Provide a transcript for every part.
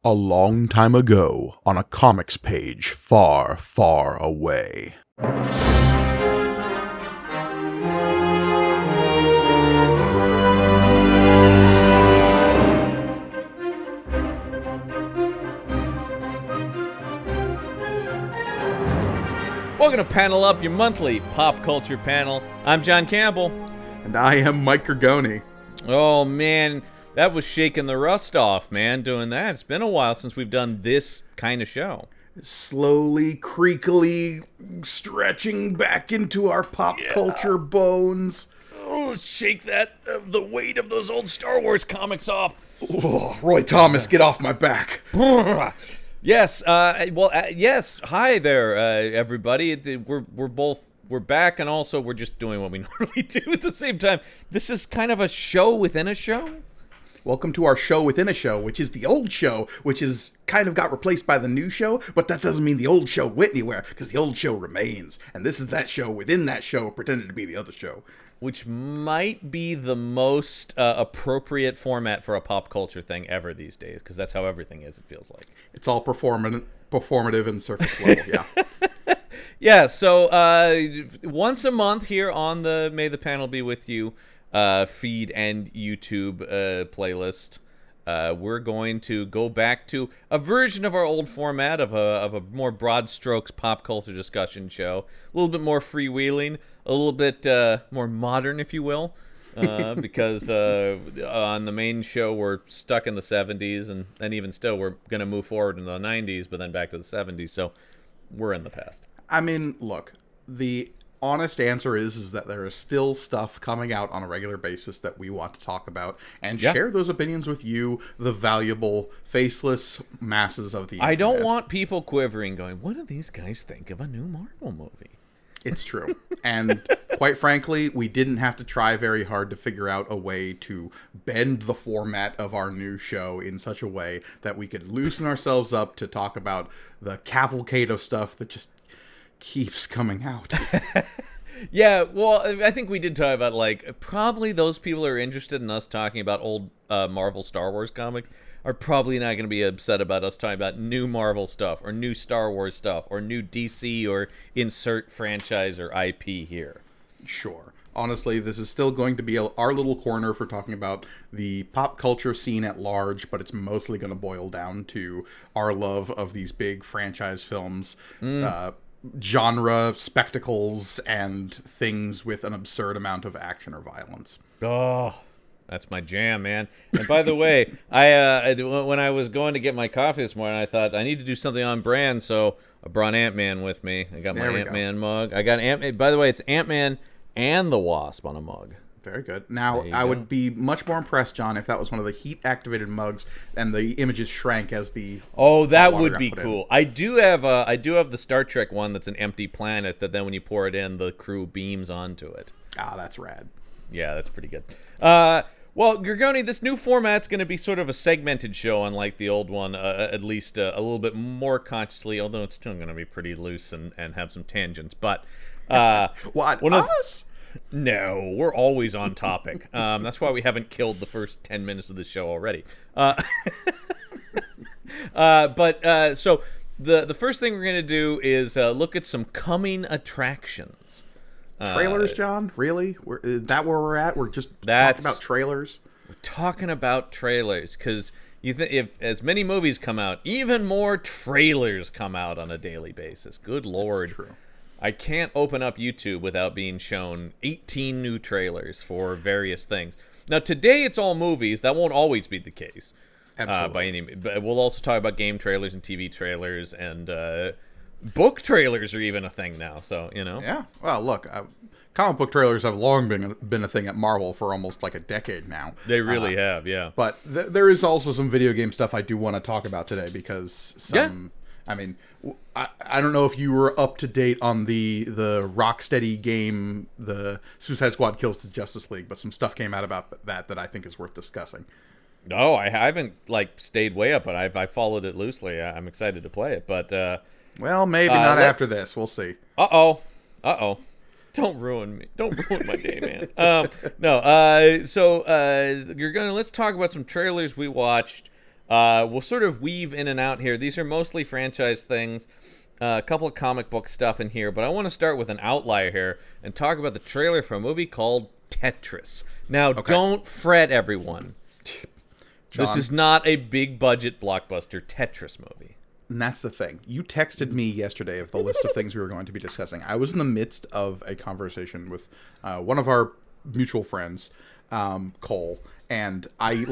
A long time ago, on a comics page far, far away. Welcome to Panel Up, your monthly pop culture panel. I'm John Campbell. And I am Mike Gergoni. Oh, man, that was shaking the rust off, man, doing that. It's been a while since we've done this kind of show. Slowly, creakily stretching back into our pop culture bones. Oh, shake the weight of those old Star Wars comics off. Oh, Roy Thomas, get off my back. Yes, yes. Hi there, everybody. We're back, and also we're just doing what we normally do at the same time. This is kind of a show within a show. Welcome to our show within a show, which is the old show, which is kind of got replaced by the new show, but that doesn't mean the old show went anywhere, because the old show remains, and this is that show within that show pretending to be the other show. Which might be the most appropriate format for a pop culture thing ever these days, because that's how everything is, it feels like. It's all performative and surface level, yeah. Yeah, so once a month here on the May the Panel Be With You feed and YouTube playlist, we're going to go back to a version of our old format of a more broad strokes pop culture discussion show. A little bit more freewheeling, a little bit more modern, if you will, because on the main show we're stuck in the 70s, and even still we're going to move forward in the 90s, but then back to the 70s, so we're in the past. I mean, look, the honest answer is that there is still stuff coming out on a regular basis that we want to talk about and share those opinions with you, the valuable, faceless masses of the internet. I don't want people quivering going, what do these guys think of a new Marvel movie? It's true. And quite frankly, we didn't have to try very hard to figure out a way to bend the format of our new show in such a way that we could loosen ourselves up to talk about the cavalcade of stuff that just keeps coming out. Yeah, well, I think we did talk about, like, probably those people who are interested in us talking about old Marvel Star Wars comics are probably not going to be upset about us talking about new Marvel stuff or new Star Wars stuff or new DC or insert franchise or IP here. Sure. Honestly, this is still going to be our little corner for talking about the pop culture scene at large, but it's mostly going to boil down to our love of these big franchise films, genre spectacles, and things with an absurd amount of action or violence. Oh, that's my jam, man. And by the way, I when I was going to get my coffee this morning, I thought I need to do something on brand, so I brought Ant-Man with me. I got my Ant-Man mug. I got Ant-Man. By the way, it's Ant-Man and the Wasp on a mug. Very good. Now, I would be much more impressed, John, if that was one of the heat-activated mugs and the images shrank as the that would be cool. I do have the Star Trek one that's an empty planet that then when you pour it in, the crew beams onto it. Ah, that's rad. Yeah, that's pretty good. Well, Gergoni, this new format's going to be sort of a segmented show, unlike the old one, at least a little bit more consciously, although it's still going to be pretty loose and have some tangents. But what? No, we're always on topic. That's why we haven't killed the first 10 minutes of the show already. So the first thing we're going to do is look at some coming attractions. Trailers, John? Really? Is that where we're at? We're just talking about trailers? We're talking about trailers, because if as many movies come out, even more trailers come out on a daily basis. Good Lord. That's true. I can't open up YouTube without being shown 18 new trailers for various things. Now, today it's all movies. That won't always be the case. Absolutely. But we'll also talk about game trailers and TV trailers, and book trailers are even a thing now. So, you know. Yeah. Well, look, comic book trailers have long been a thing at Marvel for almost like a decade now. They really have, yeah. But there is also some video game stuff I do want to talk about today, because I mean, I don't know if you were up to date on the Rocksteady game, the Suicide Squad Kills the Justice League, but some stuff came out about that I think is worth discussing. No, I haven't stayed way up, but I followed it loosely. I'm excited to play it, but well, maybe not after this. We'll see. Uh-oh. Don't ruin me. Don't ruin my day, man. So let's talk about some trailers we watched We'll sort of weave in and out here. These are mostly franchise things. A couple of comic book stuff in here, but I want to start with an outlier here and talk about the trailer for a movie called Tetris. Now, Don't fret, everyone. John, this is not a big budget blockbuster Tetris movie. And that's the thing. You texted me yesterday of the list of things we were going to be discussing. I was in the midst of a conversation with one of our mutual friends, Cole, and I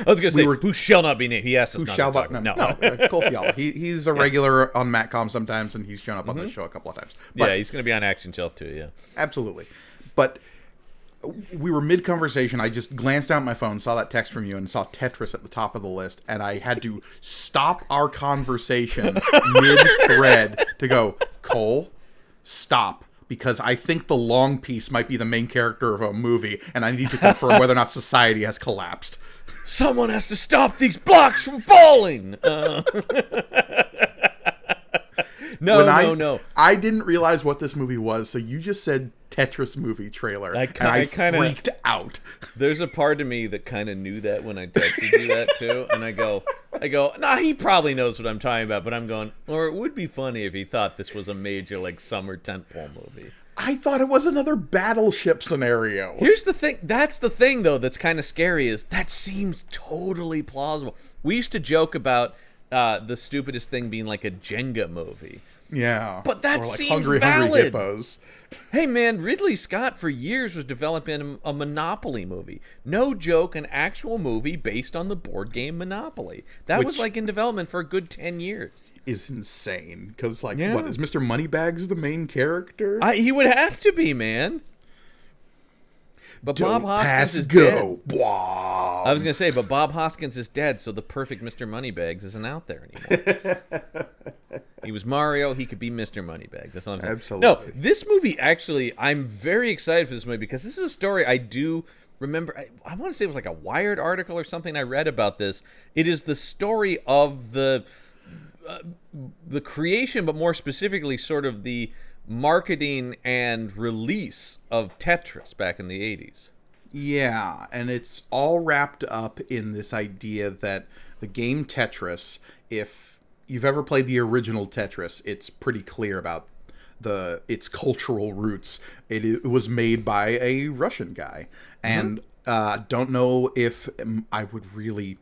was going to say, who shall not be named. He asked us not to talk. No, Cole Fiala. He's a regular on MatCom sometimes, and he's shown up on the show a couple of times. But, he's going to be on Action Shelf too, yeah. Absolutely. But we were mid-conversation. I just glanced down at my phone, saw that text from you, and saw Tetris at the top of the list, and I had to stop our conversation mid-thread to go, Cole, stop. Because I think the long piece might be the main character of a movie, and I need to confirm whether or not society has collapsed. Someone has to stop these blocks from falling! No. I didn't realize what this movie was, so you just said Tetris movie trailer, and I freaked out. There's a part of me that kind of knew that when I texted you that, too, and I go, nah, he probably knows what I'm talking about, but I'm going, or it would be funny if he thought this was a major, summer tentpole movie. I thought it was another battleship scenario. Here's the thing. That's the thing, though, that's kind of scary, is that seems totally plausible. We used to joke about the stupidest thing being like a Jenga movie. Yeah. But that seems Hungry valid. Hippos. Hey, man, Ridley Scott for years was developing a Monopoly movie. No joke, an actual movie based on the board game Monopoly. That was in development for a good 10 years. Is insane. Because, what, is Mr. Moneybags the main character? He would have to be, man. But Don't Bob Hoskins is go. dead. Wow. I was going to say, but Bob Hoskins is dead, so the perfect Mr. Moneybags isn't out there anymore. He was Mario. He could be Mr. Moneybags. That's all I'm saying. Absolutely. No, this movie, actually, I'm very excited for this movie because this is a story I do remember. I want to say it was like a Wired article or something I read about this. It is the story of the creation, but more specifically, sort of the marketing and release of Tetris back in the 80s. Yeah, and it's all wrapped up in this idea that the game Tetris, if you've ever played the original Tetris, it's pretty clear about its cultural roots. It was made by a Russian guy, and don't know if I would really...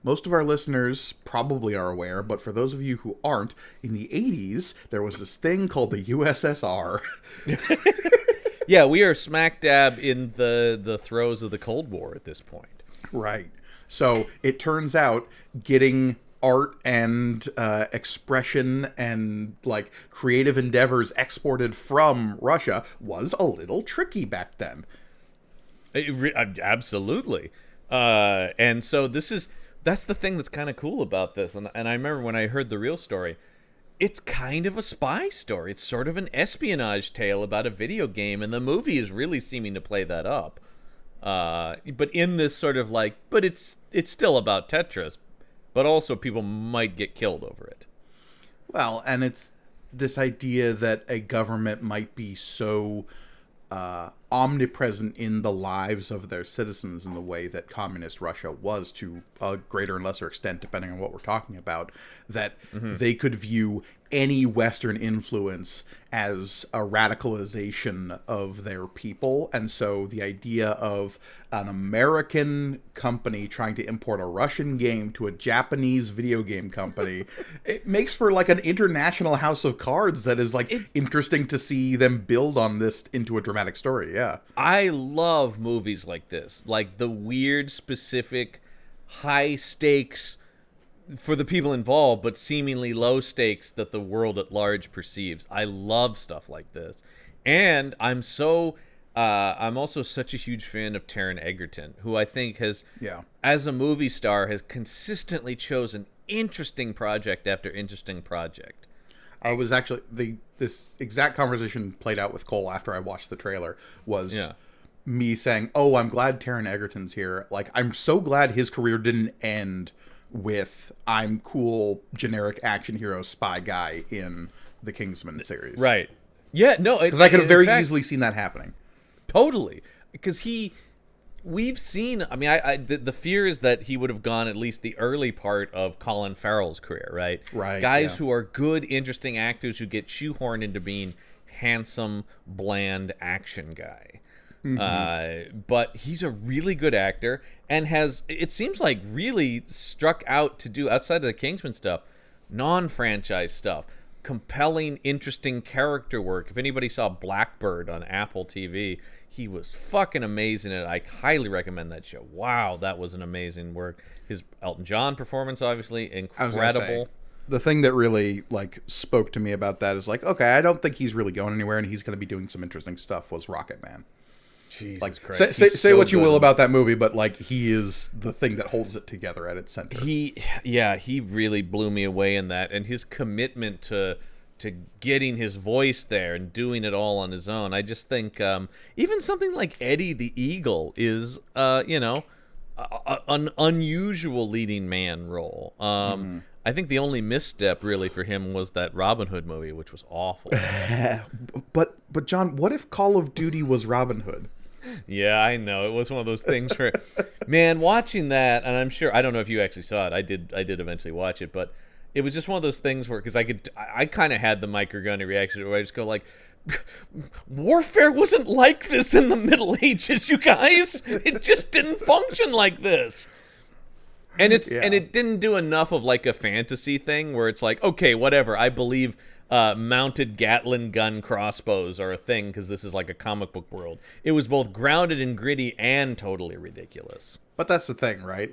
Most of our listeners probably are aware, but for those of you who aren't, in the 80s, there was this thing called the USSR. Yeah, we are smack dab in the throes of the Cold War at this point. Right. So it turns out getting art and expression and creative endeavors exported from Russia was a little tricky back then. Absolutely. And so that's the thing that's kind of cool about this. And I remember when I heard the real story, it's kind of a spy story. It's sort of an espionage tale about a video game, and the movie is really seeming to play that up. But in this sort of but it's still about Tetris, but also people might get killed over it. Well, and it's this idea that a government might be so omnipresent in the lives of their citizens in the way that communist Russia was to a greater and lesser extent, depending on what we're talking about, that they could view any Western influence as a radicalization of their people. And so the idea of an American company trying to import a Russian game to a Japanese video game company, it makes for an international house of cards that is interesting to see them build on this into a dramatic story. Yeah. I love movies like this, like the weird, specific, high stakes for the people involved, but seemingly low stakes that the world at large perceives. I love stuff like this. And I'm also such a huge fan of Taron Egerton, who I think has, as a movie star, has consistently chosen interesting project after interesting project. I was actually, this exact conversation played out with Cole after I watched the trailer, was me saying, oh, I'm glad Taron Egerton's here. I'm so glad his career didn't end with I'm cool generic action hero spy guy in the Kingsman series. Right. Yeah, no. Because I could have very easily seen that happening. Totally. Because he we've seen. I mean, the fear is that he would have gone at least the early part of Colin Farrell's career, right? Right. Guys who are good, interesting actors who get shoehorned into being handsome, bland action guy. But he's a really good actor and has, it seems like, really struck out to do, outside of the Kingsman stuff, non-franchise stuff. Compelling, interesting character work. If anybody saw Blackbird on Apple TV, he was fucking amazing at it. I highly recommend that show. Wow, that was an amazing work. His Elton John performance, obviously, incredible. The thing that really spoke to me about that is okay, I don't think he's really going anywhere, and he's going to be doing some interesting stuff. Was Rocket Man? Jesus Christ! Say so what you good. will about that movie, but he is the thing that holds it together at its center. He really blew me away in that, and his commitment to getting his voice there and doing it all on his own. I just think even something like Eddie the Eagle is an unusual leading man role. I think the only misstep really for him was that Robin Hood movie, which was awful. But John, what if Call of Duty was Robin Hood? Yeah, I know. It was one of those things where, man, watching that, and I'm sure, I don't know if you actually saw it. I did eventually watch it, but it was just one of those things where, because I kind of had the Mike Gunny reaction where I just go warfare wasn't like this in the Middle Ages, you guys. It just didn't function like this. And it didn't do enough of a fantasy thing where it's okay, whatever, I believe mounted Gatling gun crossbows are a thing because this is a comic book world. It was both grounded and gritty and totally ridiculous. But that's the thing, right?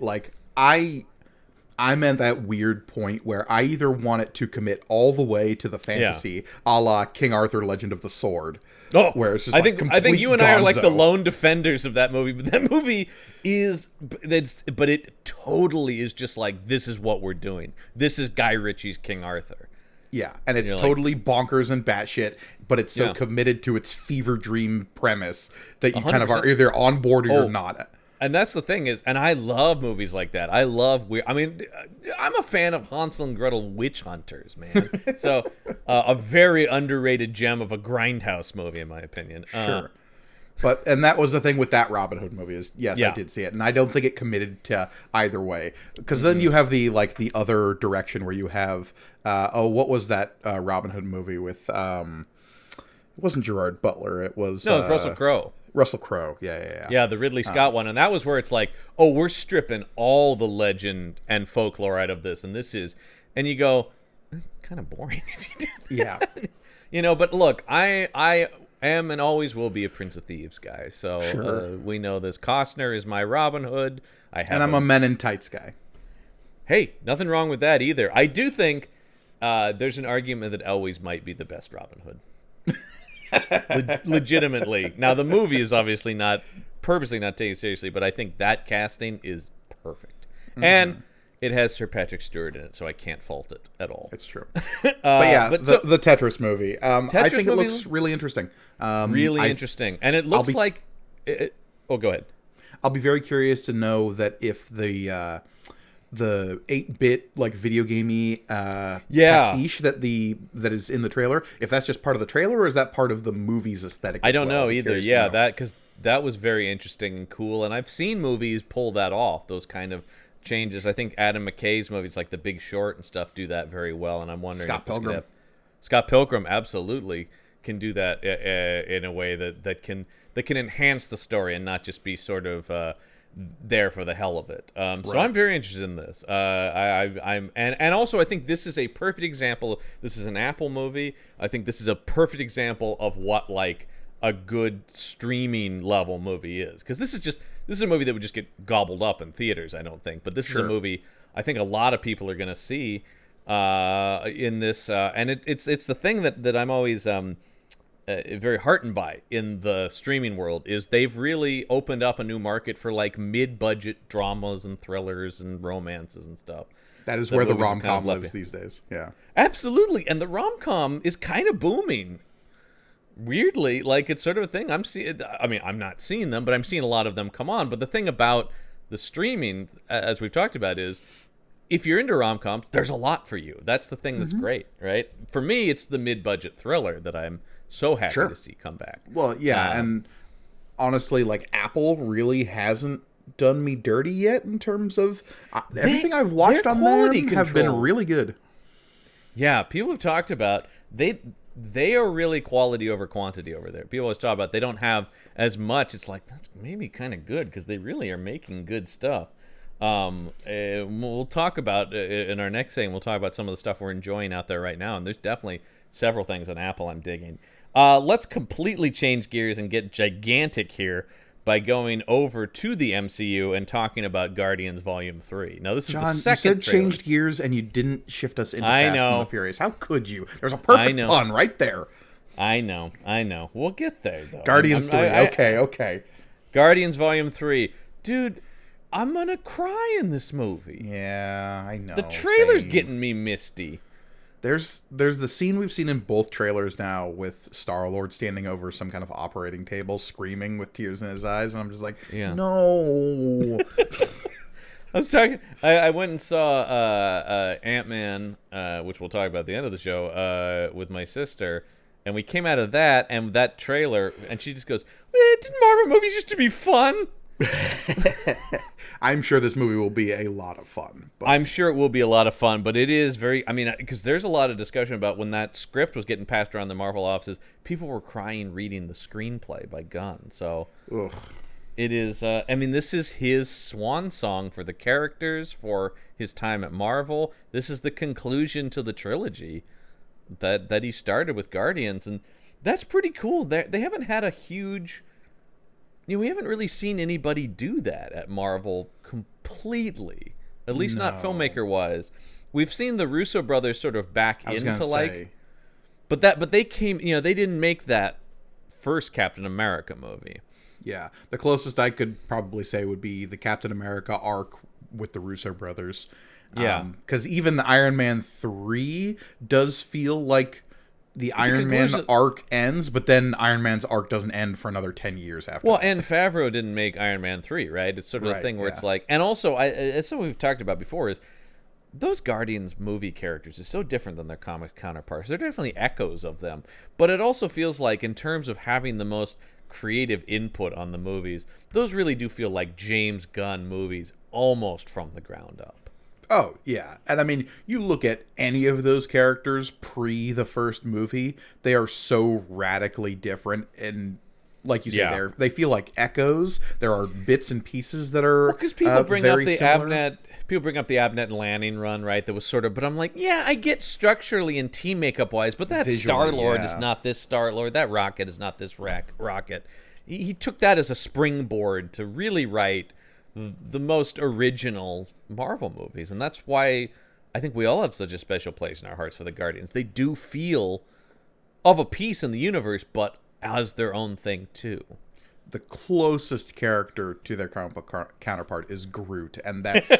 I'm at that weird point where I either want it to commit all the way to the fantasy, a la King Arthur: Legend of the Sword. Oh, where it's just I think you and I are gonzo. the lone defenders of that movie. But that movie but it totally is just this is what we're doing. This is Guy Ritchie's King Arthur. Yeah, and it's totally bonkers and batshit, but it's so committed to its fever dream premise that you 100%. Kind of are either on board or you're not. And that's the thing is, and I love movies like that. I love I'm a fan of Hansel and Gretel Witch Hunters, man. So a very underrated gem of a grindhouse movie, in my opinion. Sure. And that was the thing with that Robin Hood movie is, yes, I did see it, and I don't think it committed to either way. Because then you have the other direction where you have, what was that Robin Hood movie with? It wasn't Gerard Butler. It was it was Russell Crowe. Russell Crowe, yeah. Yeah, the Ridley Scott one, and that was where it's we're stripping all the legend and folklore out of this, and this is, and you go, kind of boring if you do that. Yeah. But look, I am and always will be a Prince of Thieves guy, so sure. We know this. Costner is my Robin Hood. And I'm a Men in Tights guy. Hey, nothing wrong with that either. I do think there's an argument that Elwes might be the best Robin Hood. Legitimately. Now the movie is obviously purposely not taken seriously, but I think that casting is perfect. And it has Sir Patrick Stewart in it, so I can't fault it at all. It's true. The Tetris movie. I think it looks really interesting. Interesting. And it looks go ahead. I'll be very curious to know that if the 8-bit video gamey pastiche that is in the trailer, if that's just part of the trailer or is that part of the movie's aesthetic? I don't know either. Yeah, that was very interesting and cool, and I've seen movies pull that off. Those kind of changes. I think Adam McKay's movies like The Big Short and stuff do that very well, and I'm wondering Scott Pilgrim absolutely can do that in a way that can enhance the story and not just be sort of there for the hell of it. So I'm very interested in this. I'm also I think this is a perfect example. This is an Apple movie. I think this is a perfect example of what a good streaming level movie is, because this is a movie that would just get gobbled up in theaters, I don't think, but this is a movie I think a lot of people are going to see in this, and it's the thing that I'm always very heartened by in the streaming world is they've really opened up a new market for mid-budget dramas and thrillers and romances and stuff. That is where the rom-com lives these days. Yeah, absolutely, and the rom-com is kind of booming. Weirdly, it's sort of a thing I'm seeing. I mean, I'm not seeing them, but I'm seeing a lot of them come on. But the thing about the streaming, as we've talked about, is if you're into rom-coms, there's a lot for you. That's the thing that's great, right? For me, it's the mid-budget thriller that I'm so happy to see come back. Well, yeah, and honestly, like, Apple really hasn't done me dirty yet in terms of everything I've watched their on quality them have been control. really good. Yeah, people have talked about they are really quality over quantity over there. People always talk about they don't have as much. It's like, that's maybe kind of good because they really are making good stuff. We'll talk about in our next thing. We'll talk about some of the stuff we're enjoying out there right now, and there's definitely several things on Apple I'm digging. Let's completely change gears and get gigantic here by going over to the MCU and talking about Guardians Volume 3. Now, this is John, the you second said trailer. changed gears and you didn't shift us into I Fast know. and the Furious. How could you? There's a perfect pun right there. I know. We'll get there, though. Guardians 3. Okay. Guardians Volume 3. Dude, I'm gonna cry in this movie. Yeah, I know. The trailer's same. getting me misty. There's the scene we've seen in both trailers now with Star-Lord standing over some kind of operating table screaming with tears in his eyes, and I'm just like, Yeah. no. I went and saw Ant-Man, which we'll talk about at the end of the show, with my sister, and we came out of that and that trailer, and she just goes, didn't Marvel movies used to be fun? I'm sure this movie will be a lot of fun. But I'm sure it will be a lot of fun, but it is very, because there's a lot of discussion about when that script was getting passed around the Marvel offices, people were crying reading the screenplay by Gunn. So ugh. it is, this is his swan song for the characters, for his time at Marvel. This is the conclusion to the trilogy that he started with Guardians, and that's pretty cool. They haven't had a huge... we haven't really seen anybody do that at Marvel completely, at least not filmmaker-wise. We've seen the Russo brothers sort of back into like, but they came, they didn't make that first Captain America movie. Yeah, the closest I could probably say would be the Captain America arc with the Russo brothers. Yeah, because even the Iron Man 3 does feel like the Iron Man arc ends, but then Iron Man's arc doesn't end for another 10 years after. Well, and Favreau didn't make Iron Man 3, right? It's sort of the thing where it's like... And also, it's something we've talked about before, is those Guardians movie characters are so different than their comic counterparts. They're definitely echoes of them. But it also feels like, in terms of having the most creative input on the movies, those really do feel like James Gunn movies almost from the ground up. Oh, yeah. And I mean, you look at any of those characters pre the first movie, they are so radically different. And like you say, they feel like echoes. There are bits and pieces that are because people bring up the similar. Abnett. People bring up the Abnett landing run, right? That was sort of, but I'm like, yeah, I get structurally and team makeup wise, but that Star-Lord is not this Star-Lord. That rocket is not this rocket. He took that as a springboard to really write the most original Marvel movies, and that's why I think we all have such a special place in our hearts for the Guardians. They do feel of a piece in the universe, but as their own thing too. The closest character to their comic book counterpart is Groot, and that's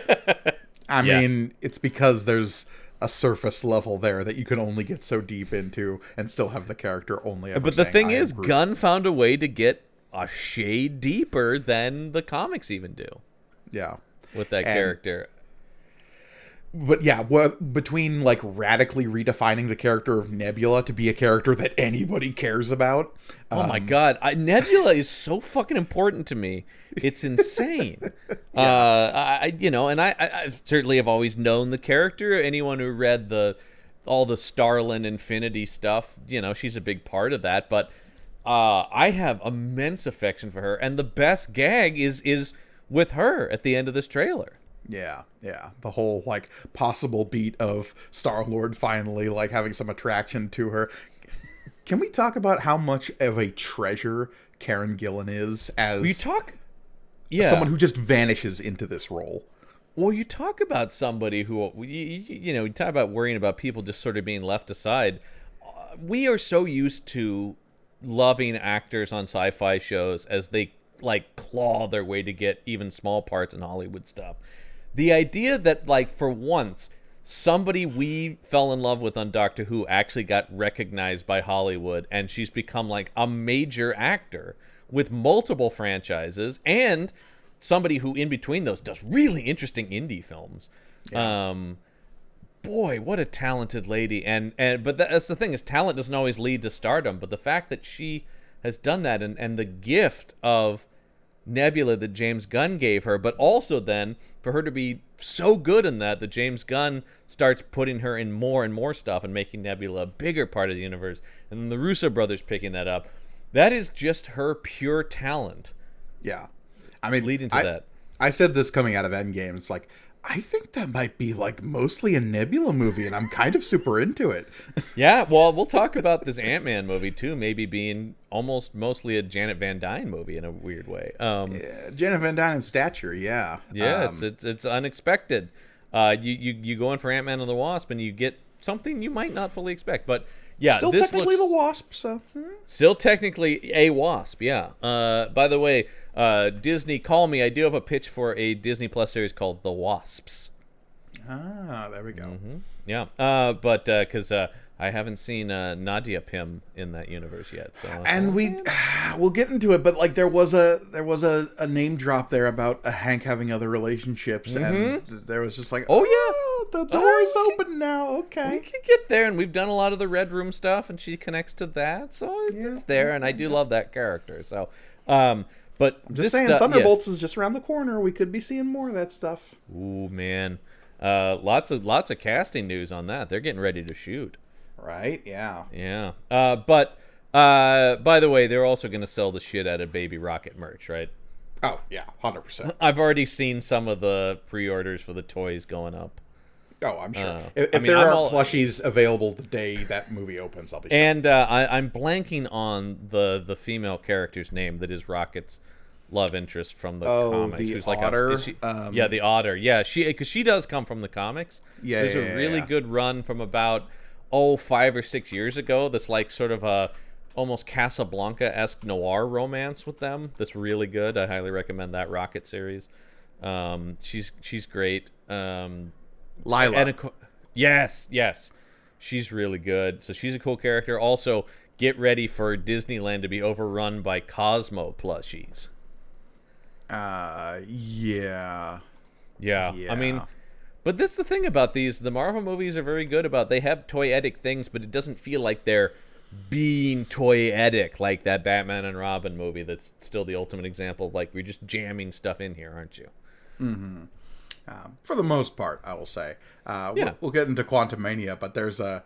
I mean, it's because there's a surface level there that you can only get so deep into and still have the character only ever But the thing is, Groot. Gunn found a way to get a shade deeper than the comics even do. Yeah. With that character. But yeah, between like radically redefining the character of Nebula to be a character that anybody cares about. Oh my God. Nebula is so fucking important to me. It's insane. I certainly have always known the character. Anyone who read all the Starlin Infinity stuff, she's a big part of that. But I have immense affection for her. And the best gag is with her at the end of this trailer. Yeah. The whole like possible beat of Star-Lord finally like having some attraction to her. Can we talk about how much of a treasure Karen Gillan is as someone who just vanishes into this role? Well, you talk about somebody who you talk about worrying about people just sort of being left aside. We are so used to loving actors on sci-fi shows as they like claw their way to get even small parts in Hollywood stuff. The idea that like for once somebody we fell in love with on Doctor Who actually got recognized by Hollywood and she's become like a major actor with multiple franchises and somebody who in between those does really interesting indie films. Yeah. Boy, what a talented lady. And but that's the thing is talent doesn't always lead to stardom, but the fact that she has done that, and the gift of Nebula that James Gunn gave her, but also then for her to be so good in that James Gunn starts putting her in more and more stuff and making Nebula a bigger part of the universe, and then the Russo brothers picking that up. That is just her pure talent. Yeah. I mean, leading to that. I said this coming out of Endgame. It's like, I think that might be like mostly a Nebula movie, and I'm kind of super into it. Yeah, well, we'll talk about this Ant-Man movie too, maybe being almost mostly a Janet Van Dyne movie in a weird way. Yeah, Janet Van Dyne in stature, yeah. Yeah, it's unexpected. You go in for Ant-Man and the Wasp, and you get something you might not fully expect. But yeah, still this technically looks the Wasp, so still technically a Wasp. Yeah. By the way, Disney, call me. I do have a pitch for a Disney Plus series called The Wasps. Ah, there we go. Mm-hmm. Yeah, but because I haven't seen Nadia Pym in that universe yet, so and we'll get into it. But like, there was a name drop there about Hank having other relationships, and there was just like, the door is open now. Okay, we can get there, and we've done a lot of the Red Room stuff, and she connects to that, so it's there, and I do love that character. So, but I'm just saying, Thunderbolts is just around the corner. We could be seeing more of that stuff. Ooh, man. Lots of casting news on that. They're getting ready to shoot. Right? Yeah. Yeah. But by the way, they're also going to sell the shit out of Baby Rocket merch, right? Oh, yeah, 100%. I've already seen some of the pre-orders for the toys going up. Oh, I'm sure. If there are plushies available the day that movie opens, I'll be sure. And I'm blanking on the female character's name that is Rocket's love interest from the comics. The who's Otter. Like the Otter. Yeah, because she does come from the comics. Yeah, there's a really good run from about 5 or 6 years ago. That's like sort of a almost Casablanca-esque noir romance with them. That's really good. I highly recommend that Rocket series. She's great. Lila. Yes. She's really good. So she's a cool character. Also, get ready for Disneyland to be overrun by Cosmo plushies. Yeah. I mean, but that's the thing about these. The Marvel movies are very good about, they have toyetic things, but it doesn't feel like they're being toyetic like that Batman and Robin movie. That's still the ultimate example of like, we're just jamming stuff in here, aren't you? Mm-hmm. For the most part, I will say. We'll get into Quantumania, but there's a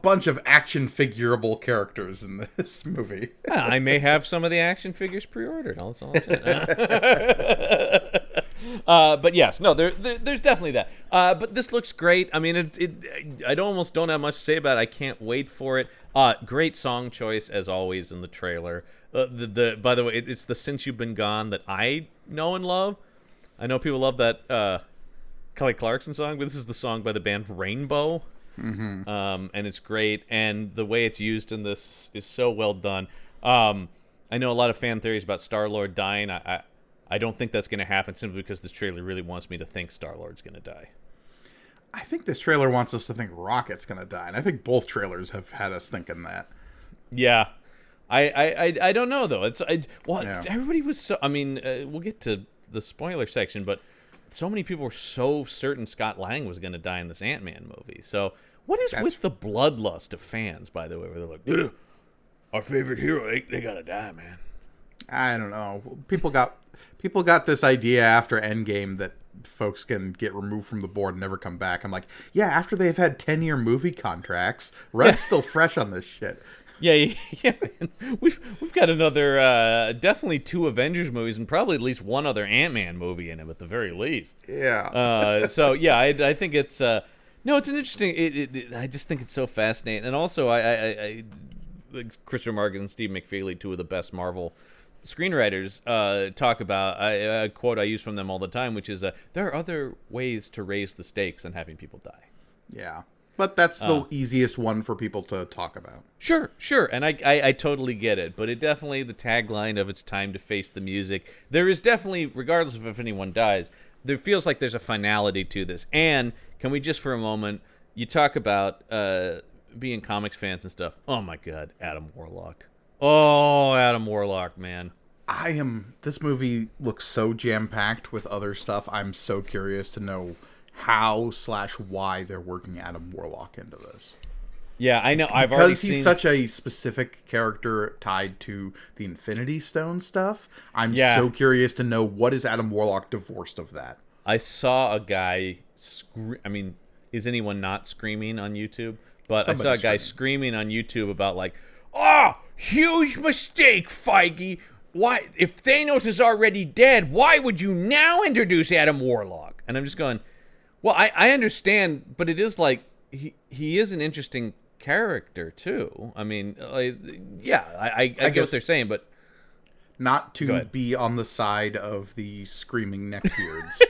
bunch of action figurable characters in this movie. I may have some of the action figures pre-ordered. That's all I'm saying. But yes, no, there's definitely that. But this looks great. I mean, I almost don't have much to say about it. I can't wait for it. Great song choice as always in the trailer. By the way, it's the Since You've Been Gone that I know and love. I know people love that Kelly Clarkson song, but this is the song by the band Rainbow. Mm-hmm. And it's great, and the way it's used in this is so well done. I know a lot of fan theories about Star-Lord dying. I don't think that's going to happen simply because this trailer really wants me to think Star-Lord's going to die. I think this trailer wants us to think Rocket's going to die, and I think both trailers have had us thinking that. Yeah. I don't know, though. Everybody was so... I mean, we'll get to the spoiler section, but so many people were so certain Scott Lang was going to die in this Ant-Man movie. So what is with the bloodlust of fans, by the way, where they're like, our favorite hero, they got to die, man? I don't know. People got this idea after Endgame that folks can get removed from the board and never come back. I'm like, yeah, after they've had 10-year movie contracts, Rudd's still fresh on this shit. Yeah, man. We've got another, definitely 2 Avengers movies and probably at least one other Ant-Man movie in it at the very least. Yeah. So yeah, I think it's no, it's an interesting. I just think it's so fascinating, and also I Chris Marcus and Steve McFeely, 2 of the best Marvel screenwriters, talk about a quote I use from them all the time, which is there are other ways to raise the stakes than having people die. Yeah. But that's the easiest one for people to talk about. Sure. And I totally get it. But it definitely, the tagline of it's time to face the music, there is definitely, regardless of if anyone dies, there feels like there's a finality to this. And can we just for a moment, you talk about being comics fans and stuff. Oh my God, Adam Warlock. Oh, Adam Warlock, man. This movie looks so jam-packed with other stuff. I'm so curious to know how/why they're working Adam Warlock into this. Yeah, I know. I've already Because seen. he's such a specific character tied to the Infinity Stone stuff, I'm Yeah. so curious to know, what is Adam Warlock divorced of that? I saw a guy. I mean, is anyone not screaming on YouTube? But I saw a Somebody's guy screaming on YouTube about like, "Oh, huge mistake, Feige! Why, if Thanos is already dead, why would you now introduce Adam Warlock?" And I'm just going, well, I understand, but it is like he is an interesting character too. I mean, yeah, I get what they're saying, but Not go to ahead. be on the side of the screaming neckbeards.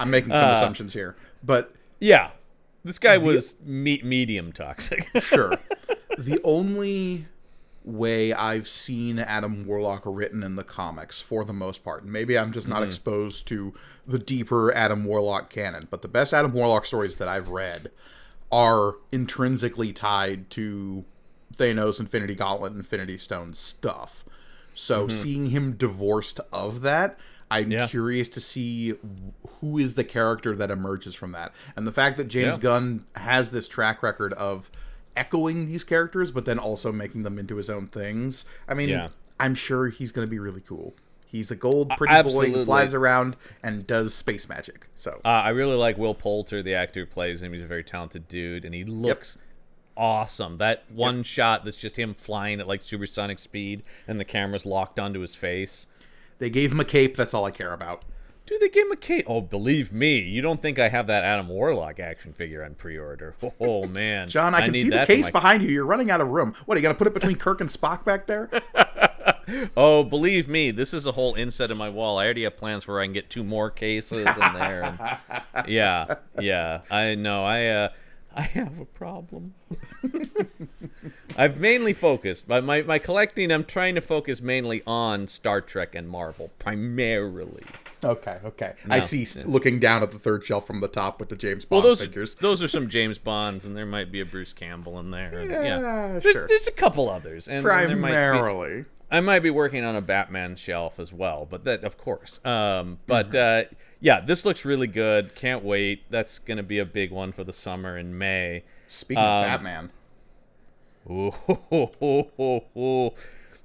I'm making some assumptions here, but Yeah, this guy was medium toxic. sure. The only way I've seen Adam Warlock written in the comics, for the most part, and maybe I'm just not exposed to the deeper Adam Warlock canon, but the best Adam Warlock stories that I've read are intrinsically tied to Thanos, Infinity Gauntlet, Infinity Stone stuff. So seeing him divorced of that, I'm curious to see who is the character that emerges from that. And the fact that James Gunn has this track record of echoing these characters, but then also making them into his own things, I mean, I'm sure he's going to be really cool. He's a gold pretty boy who flies around and does space magic. So I really like Will Poulter, the actor who plays him. He's a very talented dude, and he looks awesome. That one shot that's just him flying at like supersonic speed, and the camera's locked onto his face. They gave him a cape. That's all I care about. Dude, they gave him a cape. Oh, believe me, you don't think I have that Adam Warlock action figure on pre-order. Oh, man. John, I can need see the that case behind you. You're running out of room. What, are you going to put it between Kirk and Spock back there? Oh, believe me, this is a whole inset of my wall. I already have plans where I can get 2 more cases in there. And yeah. I know. I have a problem. I've mainly focused. My collecting, I'm trying to focus mainly on Star Trek and Marvel, primarily. Okay. I see, looking down at the third shelf from the top with the James Bond figures. Those are some James Bonds, and there might be a Bruce Campbell in there. And, Sure. There's a couple others. And Primarily. I might be working on a Batman shelf as well, but that, of course. Yeah, this looks really good. Can't wait. That's going to be a big one for the summer in May. Speaking of Batman.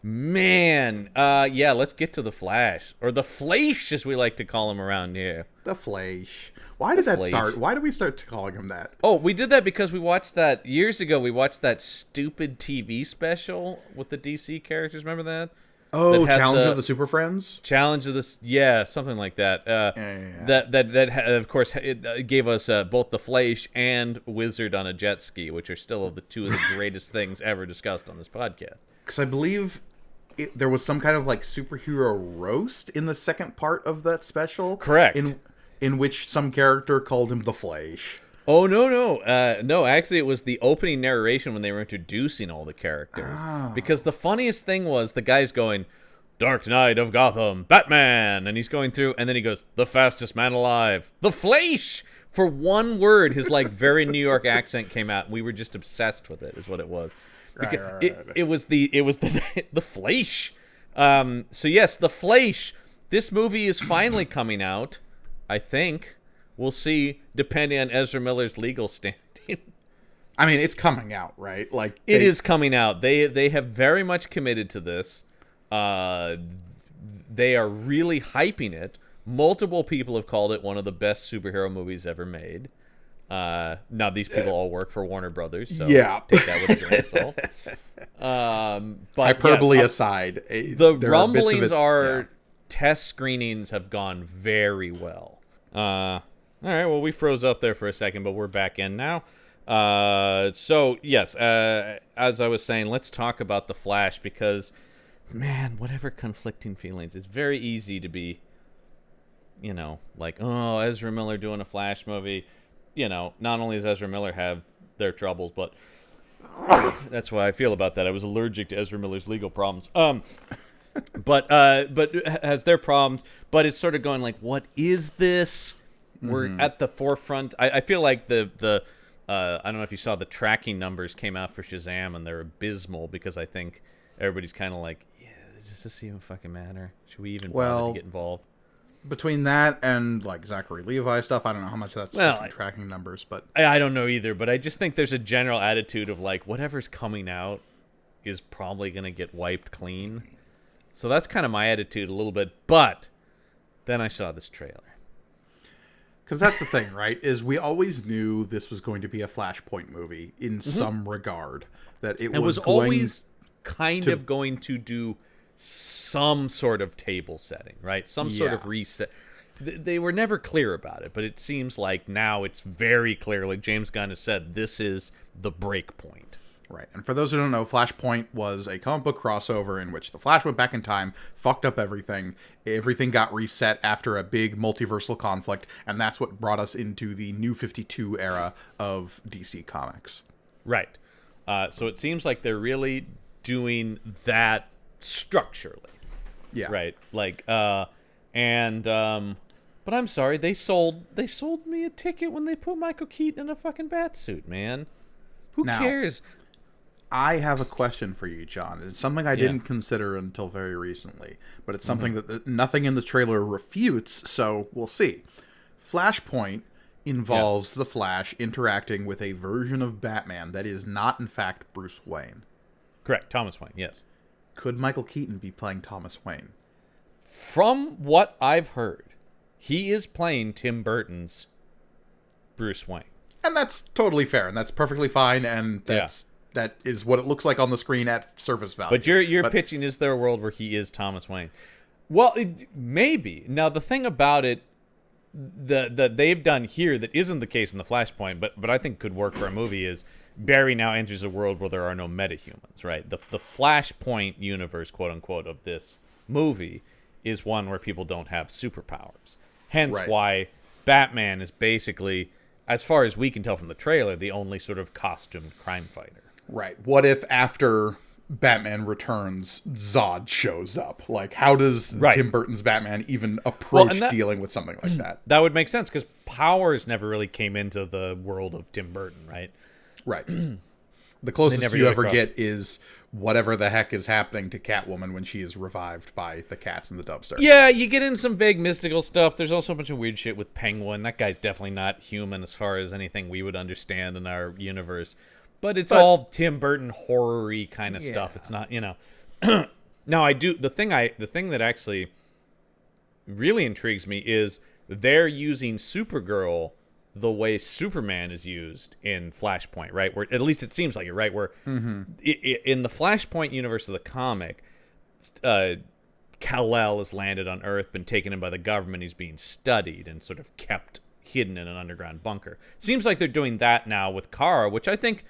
Man. Yeah, let's get to the Flash. Or the Flash, as we like to call him around here. The Flash. Why did that Flash. start? Why did we start calling him that? Oh, we did that because we watched that years ago. We watched that stupid TV special with the DC characters. Remember that? Oh, Challenge of the Super Friends? Challenge of this, yeah, something like that. That of course, it gave us both the Flash and Wizard on a jet ski, which are still the 2 of the greatest things ever discussed on this podcast. Because I believe there was some kind of like superhero roast in the second part of that special. Correct. In which some character called him the Flash. Oh, no. Actually, it was the opening narration when they were introducing all the characters. Because the funniest thing was the guy's going, "Dark Knight of Gotham, Batman," and he's going through, and then he goes, "The fastest man alive, the Flash." For one word, his like very New York accent came out, and we were just obsessed with it. Is what it was. Because it was the Flash. So yes, the Flash. This movie is finally coming out. I think we'll see, depending on Ezra Miller's legal standing. I mean, it's coming out, right? Like it is coming out. They have very much committed to this. They are really hyping it. Multiple people have called it one of the best superhero movies ever made. Now these people all work for Warner Brothers, so take that with a grain of salt. But hyperbole aside, the rumblings are test screenings have gone very well. All right, well, we froze up there for a second, but we're back in now. So yes, as I was saying, let's talk about the Flash because, man, whatever conflicting feelings, it's very easy to be, like, oh, Ezra Miller doing a Flash movie. Not only does Ezra Miller have their troubles, but that's why I feel about that. I was allergic to Ezra Miller's legal problems. But has their problems. But it's sort of going like, what is this? We're at the forefront. I feel like the I don't know if you saw the tracking numbers came out for Shazam, and they're abysmal because I think everyboes kind of like, yeah, does this even fucking matter? Should we even bother to get involved? between that and like Zachary Levi stuff, I don't know how much that's tracking numbers, but I don't know either. But I just think there's a general attitude of like whatever's coming out is probably going to get wiped clean. So that's kind of my attitude a little bit. But then I saw this trailer. Because that's the thing, right? Is we always knew this was going to be a Flashpoint movie in some regard. That it was always kind of going to do some sort of table setting, right? Some sort of reset. They were never clear about it, but it seems like now it's very clear. Like James Gunn has said, this is the break point. Right. And for those who don't know, Flashpoint was a comic book crossover in which the Flash went back in time, fucked up everything. Everything got reset after a big multiversal conflict, and that's what brought us into the New 52 era of DC Comics. Right. So it seems like they're really doing that structurally. Yeah. Right. Like, but I'm sorry, they sold me a ticket when they put Michael Keaton in a fucking bat suit, man. Who cares? I have a question for you, John. It's something I didn't consider until very recently, but it's something that nothing in the trailer refutes, so we'll see. Flashpoint involves the Flash interacting with a version of Batman that is not, in fact, Bruce Wayne. Correct, Thomas Wayne, yes. Could Michael Keaton be playing Thomas Wayne? From what I've heard, he is playing Tim Burton's Bruce Wayne. And that's totally fair, and that's perfectly fine, and that is what it looks like on the screen at surface value. But you're pitching, is there a world where he is Thomas Wayne? Well, maybe. Now, the thing about it that they've done here that isn't the case in the Flashpoint, but I think could work for a movie is Barry now enters a world where there are no metahumans, right? The Flashpoint universe, quote unquote, of this movie is one where people don't have superpowers. Hence why Batman is basically, as far as we can tell from the trailer, the only sort of costumed crime fighter. Right. What if after Batman Returns, Zod shows up? Like, how does Tim Burton's Batman even approach dealing with something like that? That would make sense, because powers never really came into the world of Tim Burton, right? Right. The closest you ever get is whatever the heck is happening to Catwoman when she is revived by the cats in the dumpster. Yeah, you get in some vague mystical stuff. There's also a bunch of weird shit with Penguin. That guy's definitely not human as far as anything we would understand in our universe. But it's all Tim Burton horror-y kind of stuff. It's not, Now, the thing that actually really intrigues me is they're using Supergirl the way Superman is used in Flashpoint, right? Where at least it seems like it, right? Where in the Flashpoint universe of the comic, Kal-El has landed on Earth, been taken in by the government. He's being studied and sort of kept hidden in an underground bunker. Seems like they're doing that now with Kara, which I think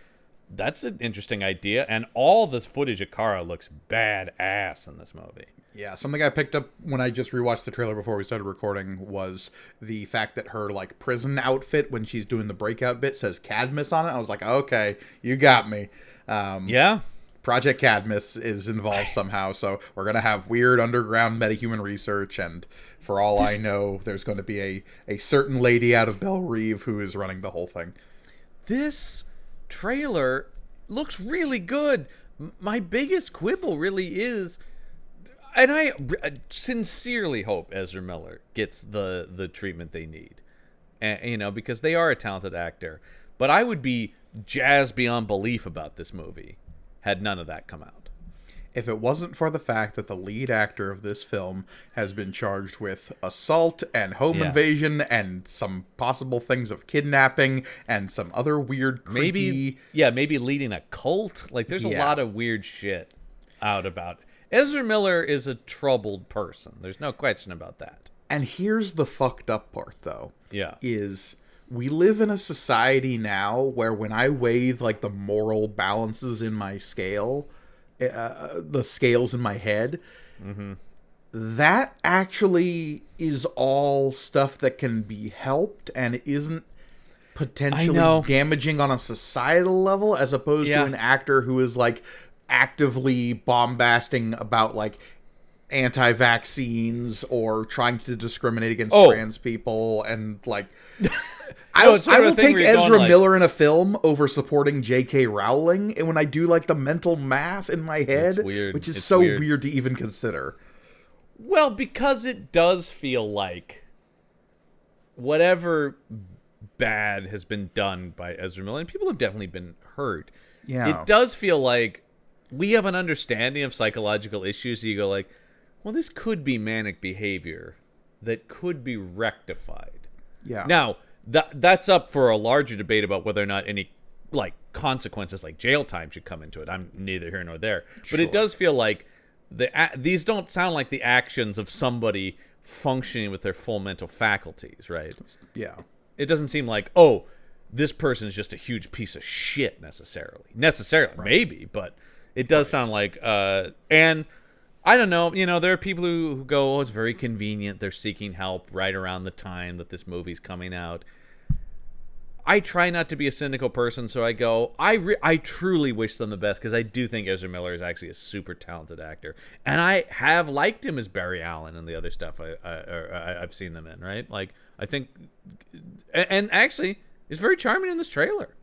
that's an interesting idea. And all this footage of Kara looks badass in this movie. Yeah, something I picked up when I just rewatched the trailer before we started recording was the fact that her like prison outfit when she's doing the breakout bit says Cadmus on it. I was like, okay, you got me. Project Cadmus is involved somehow, so we're gonna have weird underground metahuman research, and for all I know, there's going to be a certain lady out of Belle Reve who is running the whole thing. This trailer looks really good. My biggest quibble really is, and I sincerely hope Ezra Miller gets the treatment they need, and, because they are a talented actor. But I would be jazzed beyond belief about this movie had none of that come out. If it wasn't for the fact that the lead actor of this film has been charged with assault and home invasion and some possible things of kidnapping and some other weird creepy... Maybe leading a cult. Like, there's a lot of weird shit out about it. Ezra Miller is a troubled person. There's no question about that. And here's the fucked up part, though. Yeah. Is we live in a society now where when I weigh, like, the moral balances in my scale, the scales in my head, that actually is all stuff that can be helped and isn't potentially damaging on a societal level, as opposed to an actor who is, like, actively bombasting about like anti-vaccines or trying to discriminate against trans people and like I will take Ezra Miller in a film over supporting J.K. Rowling, and when I do like the mental math in my head, which is so weird to even consider. Well, because it does feel like whatever bad has been done by Ezra Miller, and people have definitely been hurt. Yeah. It does feel like we have an understanding of psychological issues. So you go like, well, this could be manic behavior that could be rectified. Yeah. Now, that's up for a larger debate about whether or not any like consequences like jail time should come into it. I'm neither here nor there. But it does feel like these don't sound like the actions of somebody functioning with their full mental faculties, right? Yeah. It doesn't seem like, oh, this person is just a huge piece of shit necessarily. Right. Maybe, but it does sound like, and I don't know, there are people who go, oh, it's very convenient. They're seeking help right around the time that this movie's coming out. I try not to be a cynical person, so I go, I truly wish them the best, because I do think Ezra Miller is actually a super talented actor. And I have liked him as Barry Allen and the other stuff I've seen them in, right? Like, I think, and actually, he's very charming in this trailer.